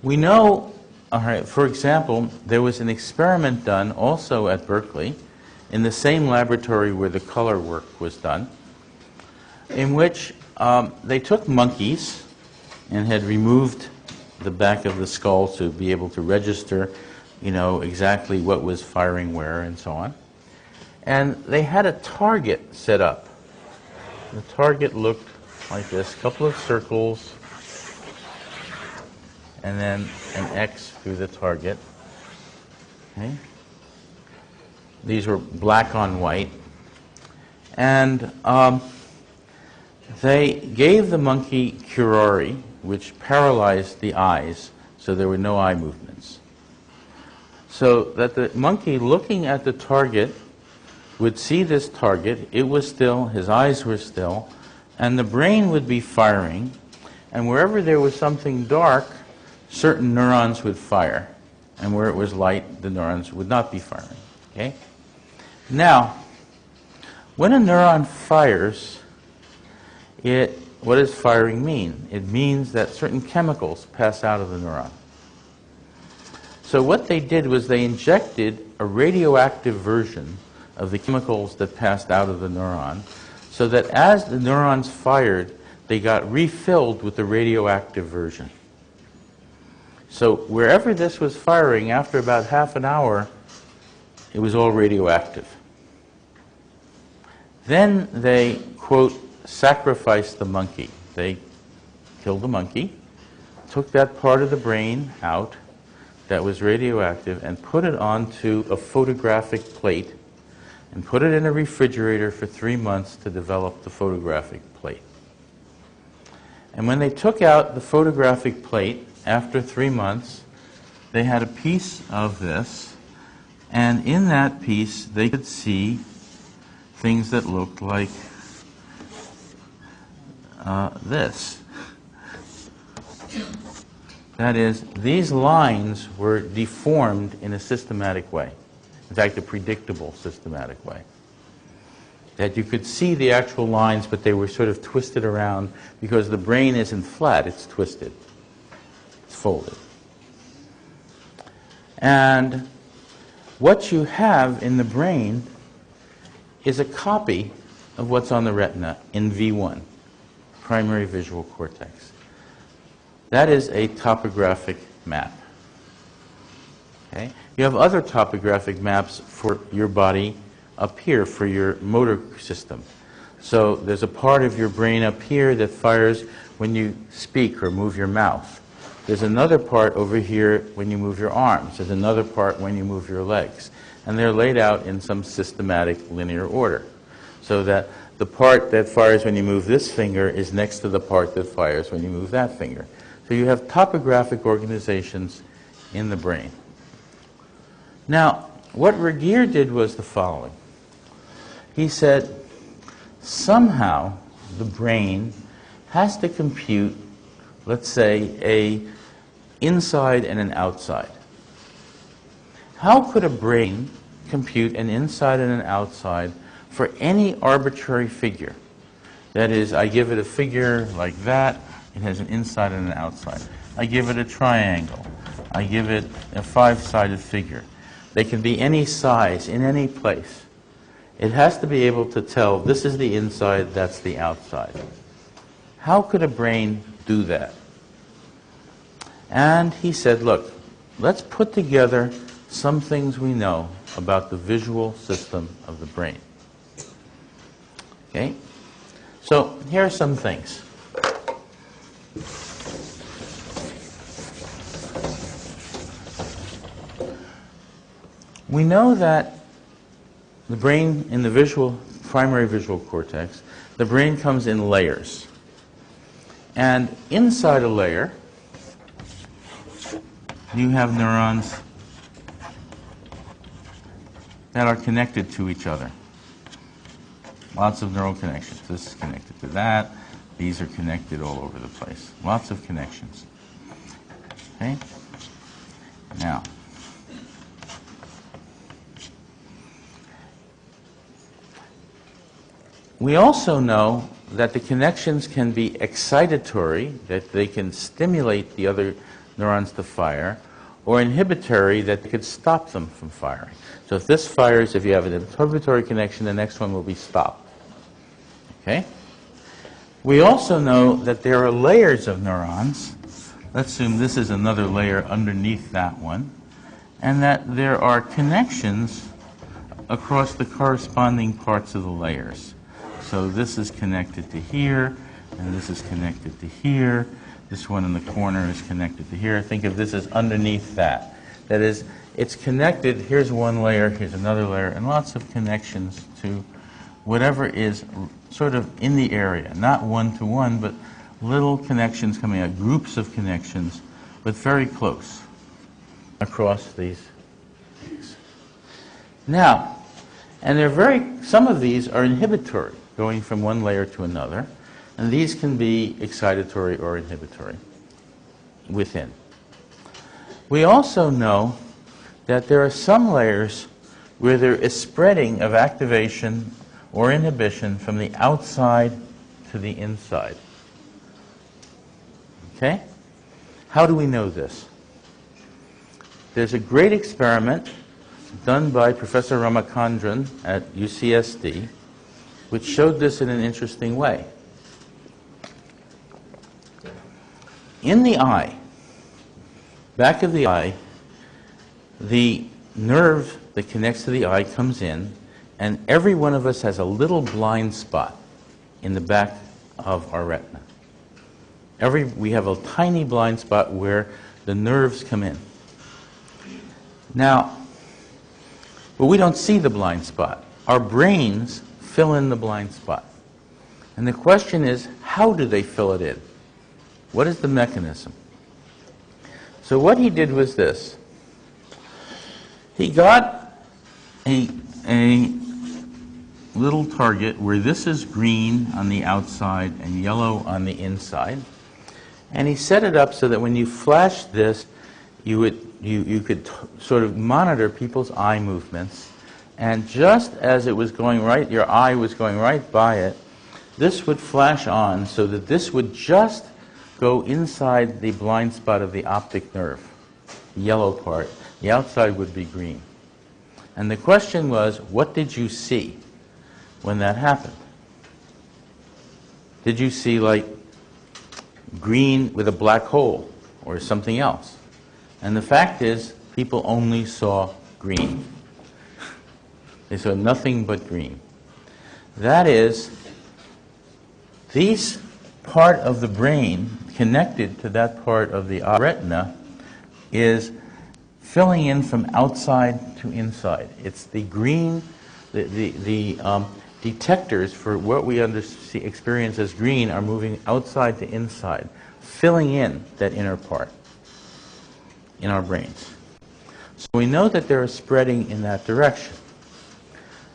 Speaker 1: We know, for example, there was an experiment done also at Berkeley in the same laboratory where the color work was done, in which they took monkeys and had removed the back of the skull to be able to register, exactly what was firing where and so on. And they had a target set up. The target looked like this, a couple of circles, and then an X through the target. Okay. These were black on white. And they gave the monkey curare, which paralyzed the eyes, so there were no eye movements. So that the monkey looking at the target would see this target, it was still, his eyes were still, and the brain would be firing, and wherever there was something dark, certain neurons would fire, and where it was light, the neurons would not be firing. Okay? Now, when a neuron fires, what does firing mean? It means that certain chemicals pass out of the neuron. So what they did was they injected a radioactive version of the chemicals that passed out of the neuron, so that as the neurons fired, they got refilled with the radioactive version. So wherever this was firing, after about half an hour, it was all radioactive. Then they, quote, sacrificed the monkey. They killed the monkey, took that part of the brain out that was radioactive, and put it onto a photographic plate, and put it in a refrigerator for 3 months to develop the photographic plate. And when they took out the photographic plate, after 3 months, they had a piece of this, and in that piece they could see things that looked like this. That is, these lines were deformed in a systematic way. In fact, a predictable systematic way. That you could see the actual lines, but they were sort of twisted around because the brain isn't flat, it's twisted. It's folded. And what you have in the brain is a copy of what's on the retina in V1, primary visual cortex. That is a topographic map. Okay? You have other topographic maps for your body up here for your motor system. So there's a part of your brain up here that fires when you speak or move your mouth. There's another part over here when you move your arms. There's another part when you move your legs. And they're laid out in some systematic linear order. So that the part that fires when you move this finger is next to the part that fires when you move that finger. So you have topographic organizations in the brain. Now, what Regier did was the following. He said, somehow the brain has to compute, let's say, an inside and an outside. How could a brain compute an inside and an outside for any arbitrary figure? That is, I give it a figure like that, it has an inside and an outside. I give it a triangle. I give it a five-sided figure. They can be any size, in any place. It has to be able to tell this is the inside, that's the outside. How could a brain do that? And he said, look, let's put together some things we know about the visual system of the brain. Okay? So here are some things. We know that the brain in the primary visual cortex, the brain comes in layers. And inside a layer, you have neurons that are connected to each other. Lots of neural connections. This is connected to that. These are connected all over the place. Lots of connections. Okay? Now, we also know that the connections can be excitatory, that they can stimulate the other neurons to fire, or inhibitory, that they could stop them from firing. So if this fires, if you have an inhibitory connection, the next one will be stopped. Okay? We also know that there are layers of neurons. Let's assume this is another layer underneath that one, and that there are connections across the corresponding parts of the layers. So this is connected to here, and this is connected to here. This one in the corner is connected to here. Think of this as underneath that. That is, it's connected. Here's one layer, here's another layer, and lots of connections to whatever is sort of in the area. Not one-to-one, but little connections coming out, groups of connections, but very close across these things. Now, and some of these are inhibitory, going from one layer to another, and these can be excitatory or inhibitory within. We also know that there are some layers where there is spreading of activation or inhibition from the outside to the inside. Okay? How do we know this? There's a great experiment done by Professor Ramachandran at UCSD, which showed this in an interesting way. In the eye, back of the eye, the nerve that connects to the eye comes in, and every one of us has a little blind spot in the back of our retina. We have a tiny blind spot where the nerves come in. Now, but we don't see the blind spot. Our brains fill in the blind spot. And the question is, how do they fill it in? What is the mechanism? So what he did was this. He got a little target where this is green on the outside and yellow on the inside. And he set it up so that when you flashed this, you could sort of monitor people's eye movements. And just as it was going right, your eye was going right by it, this would flash on so that this would just go inside the blind spot of the optic nerve, the yellow part. The outside would be green. And the question was, what did you see when that happened? Did you see like green with a black hole or something else? And the fact is, people only saw green. They saw nothing but green. That is, these part of the brain connected to that part of the retina is filling in from outside to inside. It's the green, the detectors for what we experience as green are moving outside to inside, filling in that inner part in our brains. So we know that they're spreading in that direction.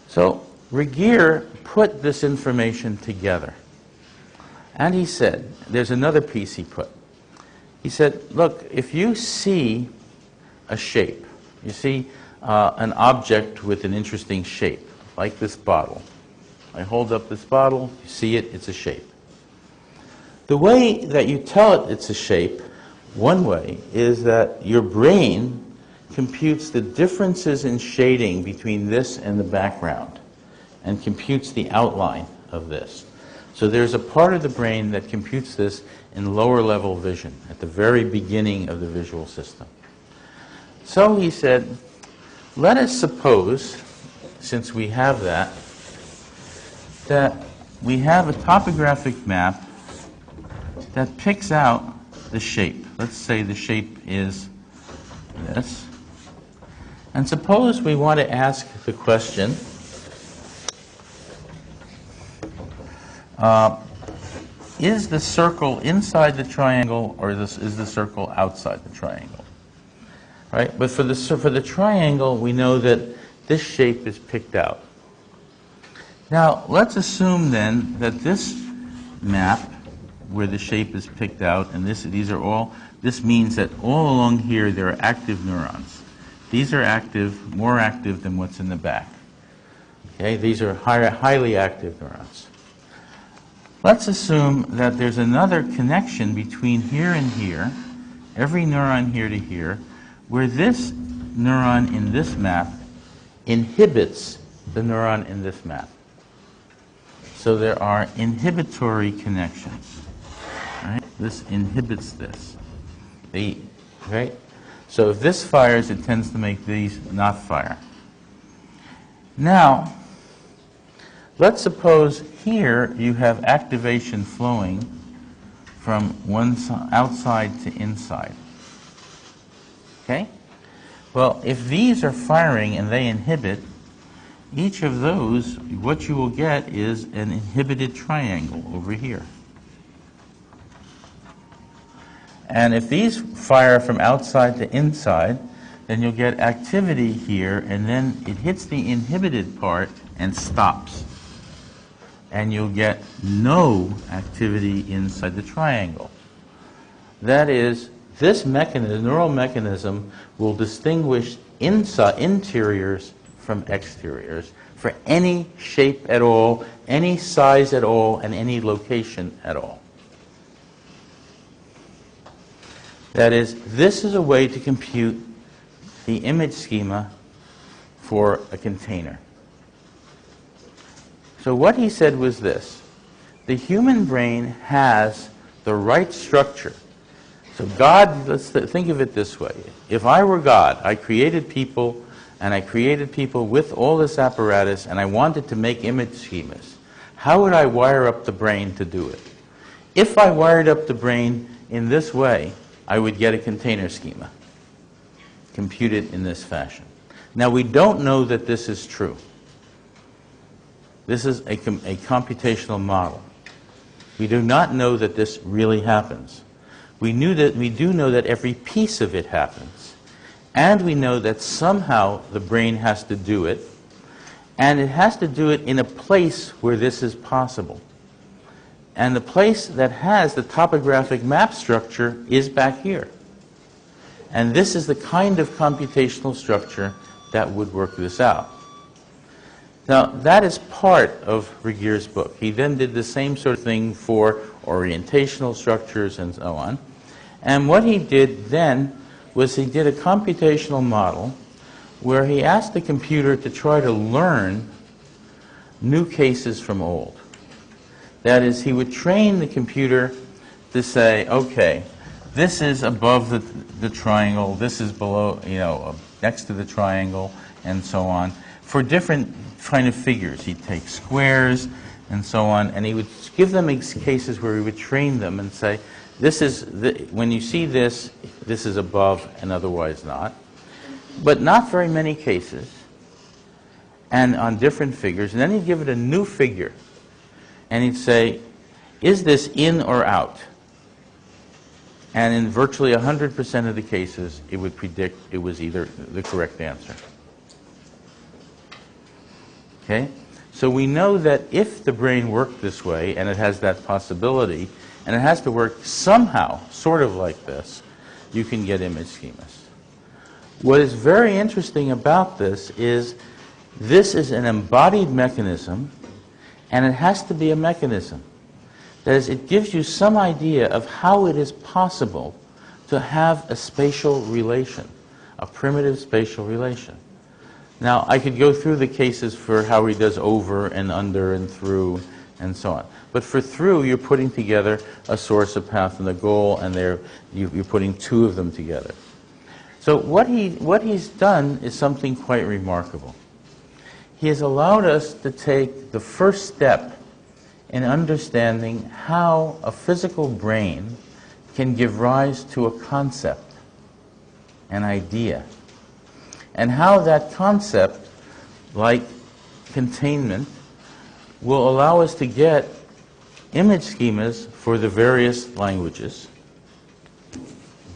Speaker 1: So Regier put this information together. And he said, there's another piece he put. He said, look, if you see a shape, you see an object with an interesting shape, like this bottle. I hold up this bottle, you see it, it's a shape. The way that you tell it it's a shape, one way, is that your brain computes the differences in shading between this and the background and computes the outline of this. So there's a part of the brain that computes this in lower level vision, at the very beginning of the visual system. So he said, let us suppose, since we have that we have a topographic map that picks out the shape. Let's say the shape is this. And suppose we want to ask the question, is the circle inside the triangle or is the circle outside the triangle? Right? But for the triangle, we know that this shape is picked out. Now, let's assume then that this map, where the shape is picked out, and this means that all along here there are active neurons. These are active, more active than what's in the back. Okay, these are highly active neurons. Let's assume that there's another connection between here and here, every neuron here to here, where this neuron in this map inhibits the neuron in this map. So there are inhibitory connections. Right? This inhibits this. Right? So if this fires, it tends to make these not fire. Now, let's suppose here you have activation flowing from one side, outside to inside. Okay? Well, if these are firing and they inhibit, each of those, what you will get is an inhibited triangle over here. And if these fire from outside to inside, then you'll get activity here, and then it hits the inhibited part and stops. And you'll get no activity inside the triangle. That is, this mechanism, neural mechanism, will distinguish interiors from exteriors for any shape at all, any size at all, and any location at all. That is, this is a way to compute the image schema for a container. So what he said was this: the human brain has the right structure. So God, let's think of it this way. If I were God, I created people, and I created people with all this apparatus, and I wanted to make image schemas. How would I wire up the brain to do it? If I wired up the brain in this way, I would get a container schema, computed in this fashion. Now, we don't know that this is true. This is a computational model. We do not know that this really happens. We do know that every piece of it happens. And we know that somehow the brain has to do it. And it has to do it in a place where this is possible. And the place that has the topographic map structure is back here. And this is the kind of computational structure that would work this out. Now, that is part of Regeer's book. He then did the same sort of thing for orientational structures and so on. And what he did then was he did a computational model where he asked the computer to try to learn new cases from old. That is, he would train the computer to say, okay, this is above the triangle, this is below, next to the triangle, and so on, for different kind of figures. He'd take squares and so on, and he would give them cases where he would train them and say, when you see this, this is above and otherwise not. But not very many cases, and on different figures. And then he'd give it a new figure, and he'd say, is this in or out? And in virtually 100% of the cases, it would predict it was either the correct answer. Okay? So we know that if the brain worked this way, and it has that possibility, and it has to work somehow, sort of like this, you can get image schemas. What is very interesting about this is an embodied mechanism, and it has to be a mechanism. That is, it gives you some idea of how it is possible to have a spatial relation, a primitive spatial relation. Now, I could go through the cases for how he does over and under and through and so on. But for through, you're putting together a source, a path, and a goal, and you're putting two of them together. So what he's done is something quite remarkable. He has allowed us to take the first step in understanding how a physical brain can give rise to a concept, an idea, and how that concept, like containment, will allow us to get image schemas for the various languages,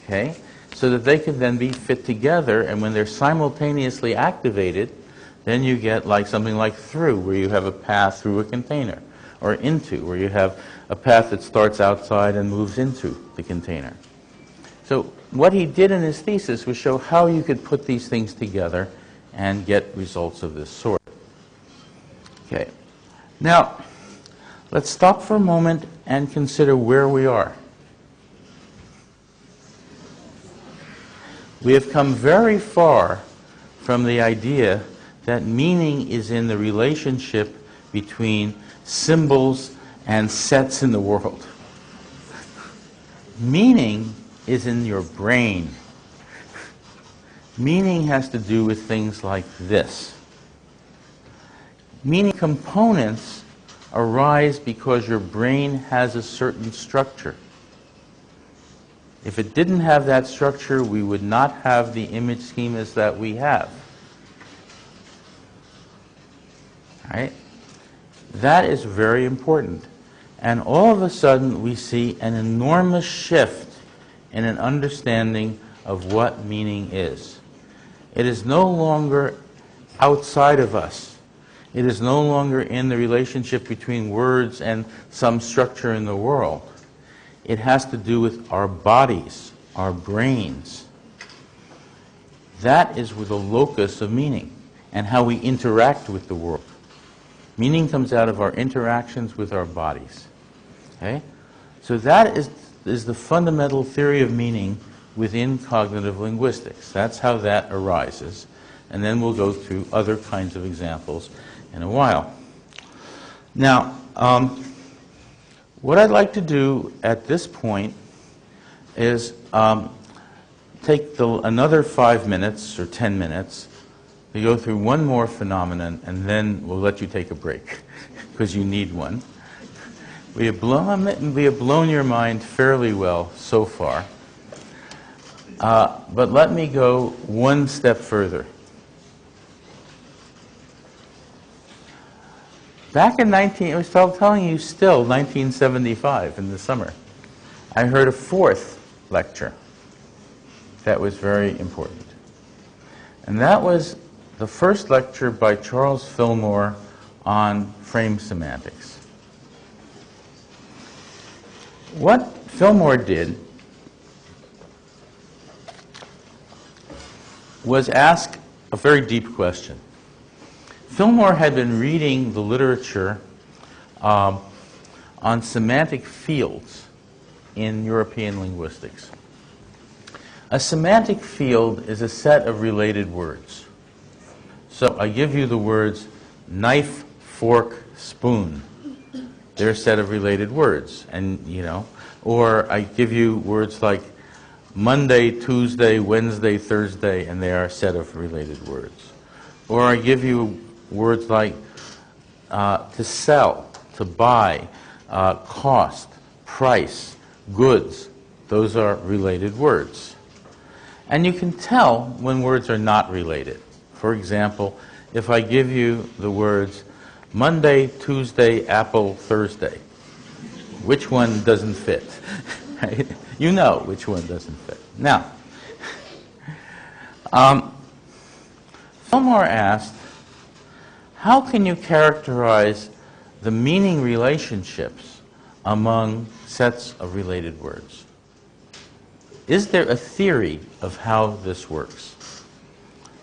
Speaker 1: okay, so that they can then be fit together, and when they're simultaneously activated, then you get like something like through, where you have a path through a container, or into, where you have a path that starts outside and moves into the container. So what he did in his thesis was show how you could put these things together and get results of this sort. Okay. Now, let's stop for a moment and consider where we are. We have come very far from the idea that meaning is in the relationship between symbols and sets in the world. Meaning is in your brain. Meaning has to do with things like this. Meaning components arise because your brain has a certain structure. If it didn't have that structure, we would not have the image schemas that we have. Right? That is very important. And all of a sudden, we see an enormous shift in an understanding of what meaning is. It is no longer outside of us. It is no longer in the relationship between words and some structure in the world. It has to do with our bodies, our brains. That is with the locus of meaning and how we interact with the world. Meaning comes out of our interactions with our bodies. Okay? So that is the fundamental theory of meaning within cognitive linguistics. That's how that arises. And then we'll go through other kinds of examples in a while. Now, what I'd like to do at this point is take another 5 minutes or 10 minutes to go through one more phenomenon, and then we'll let you take a break, because you need one. We have blown your mind fairly well so far, but let me go one step further. Back in I was telling you still, 1975 in the summer, I heard a fourth lecture that was very important. And that was the first lecture by Charles Fillmore on frame semantics. What Fillmore did was ask a very deep question. Fillmore had been reading the literature on semantic fields in European linguistics. A semantic field is a set of related words. So I give you the words knife, fork, spoon. They're a set of related words. And, or I give you words like Monday, Tuesday, Wednesday, Thursday, and they are a set of related words. Or I give you words like to sell, to buy, cost, price, goods. Those are related words. And you can tell when words are not related. For example, if I give you the words Monday, Tuesday, apple, Thursday, which one doesn't fit? Right? You know which one doesn't fit. Now, Fillmore asked, how can you characterize the meaning relationships among sets of related words? Is there a theory of how this works?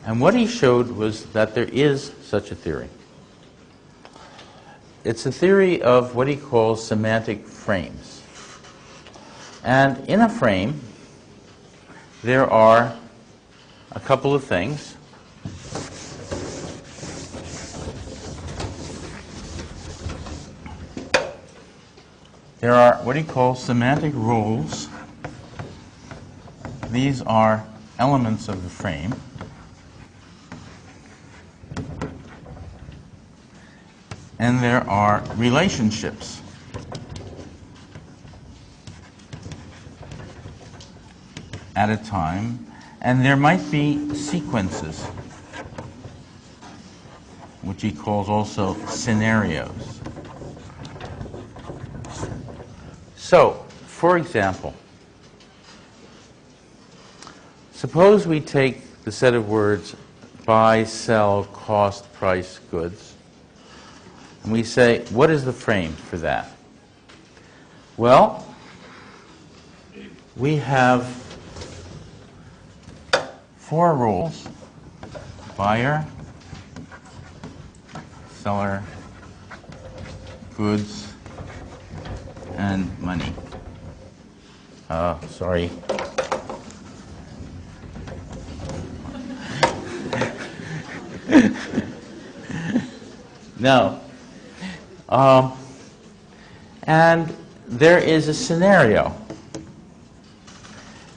Speaker 1: And what he showed was that there is such a theory. It's a theory of what he calls semantic frames. And in a frame, there are a couple of things. There are what he calls semantic roles. These are elements of the frame. And there are relationships. At a time. And there might be sequences, which he calls also scenarios. So, for example, suppose we take the set of words buy, sell, cost, price, goods, and we say, what is the frame for that? Well, we have 4 roles: buyer, seller, goods, and money. Sorry. No. And there is a scenario.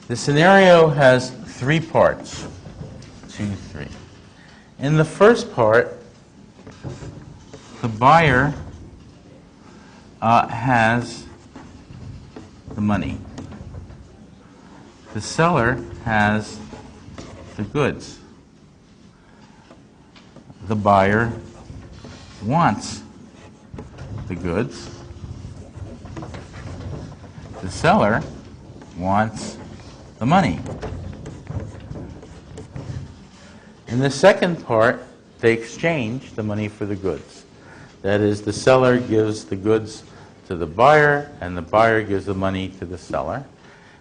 Speaker 1: The scenario has 3 parts. 2, 3. In the first part, the buyer has the money. The seller has the goods. The buyer wants the goods. The seller wants the money. In the second part, they exchange the money for the goods. That is, the seller gives the goods to the buyer, and the buyer gives the money to the seller.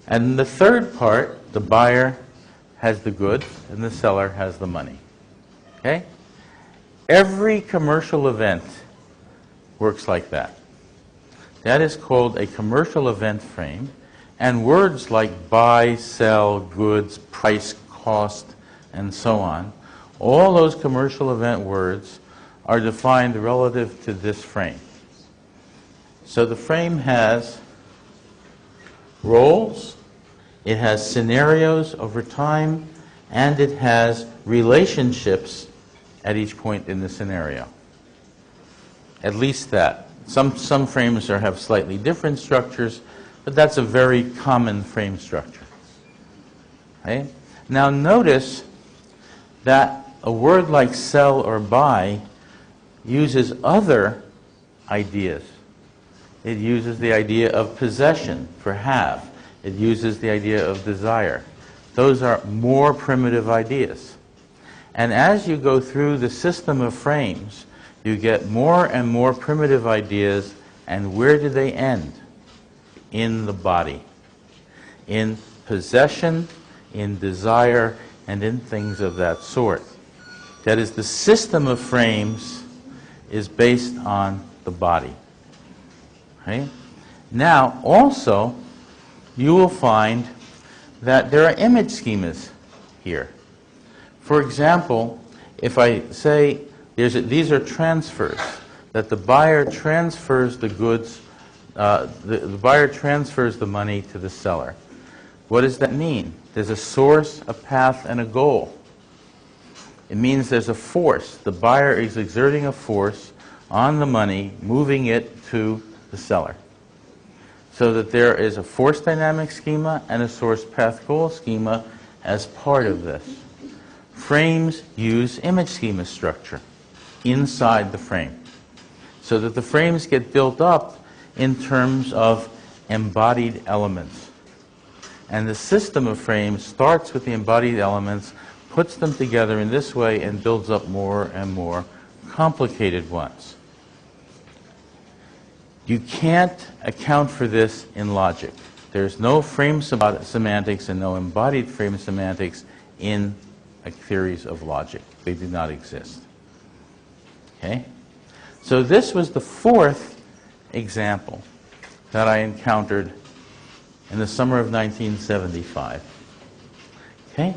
Speaker 1: And in the third part, the buyer has the goods, and the seller has the money. Okay? Every commercial event works like that. That is called a commercial event frame, and words like buy, sell, goods, price, cost, and so on, all those commercial event words are defined relative to this frame. So the frame has roles, it has scenarios over time, and it has relationships at each point in the scenario. At least that. Some frames have slightly different structures, but that's a very common frame structure. Okay? Now notice that a word like sell or buy uses other ideas. It uses the idea of possession for have. It uses the idea of desire. Those are more primitive ideas. And as you go through the system of frames, you get more and more primitive ideas, and where do they end? In the body. In possession, in desire, and in things of that sort. That is, the system of frames is based on the body. Right? Now, also, you will find that there are image schemas here. For example, if I say these are transfers, that the buyer transfers the goods, the buyer transfers the money to the seller. What does that mean? There's a source, a path, and a goal. It means there's a force. The buyer is exerting a force on the money, moving it to the seller. So that there is a force dynamic schema and a source path goal schema as part of this. Frames use image schema structure inside the frame, so that the frames get built up in terms of embodied elements. And the system of frames starts with the embodied elements, puts them together in this way, and builds up more and more complicated ones. You can't account for this in logic. There's no frame semantics and no embodied frame semantics in theories of logic. They do not exist. Okay? So this was the fourth example that I encountered in the summer of 1975. Okay?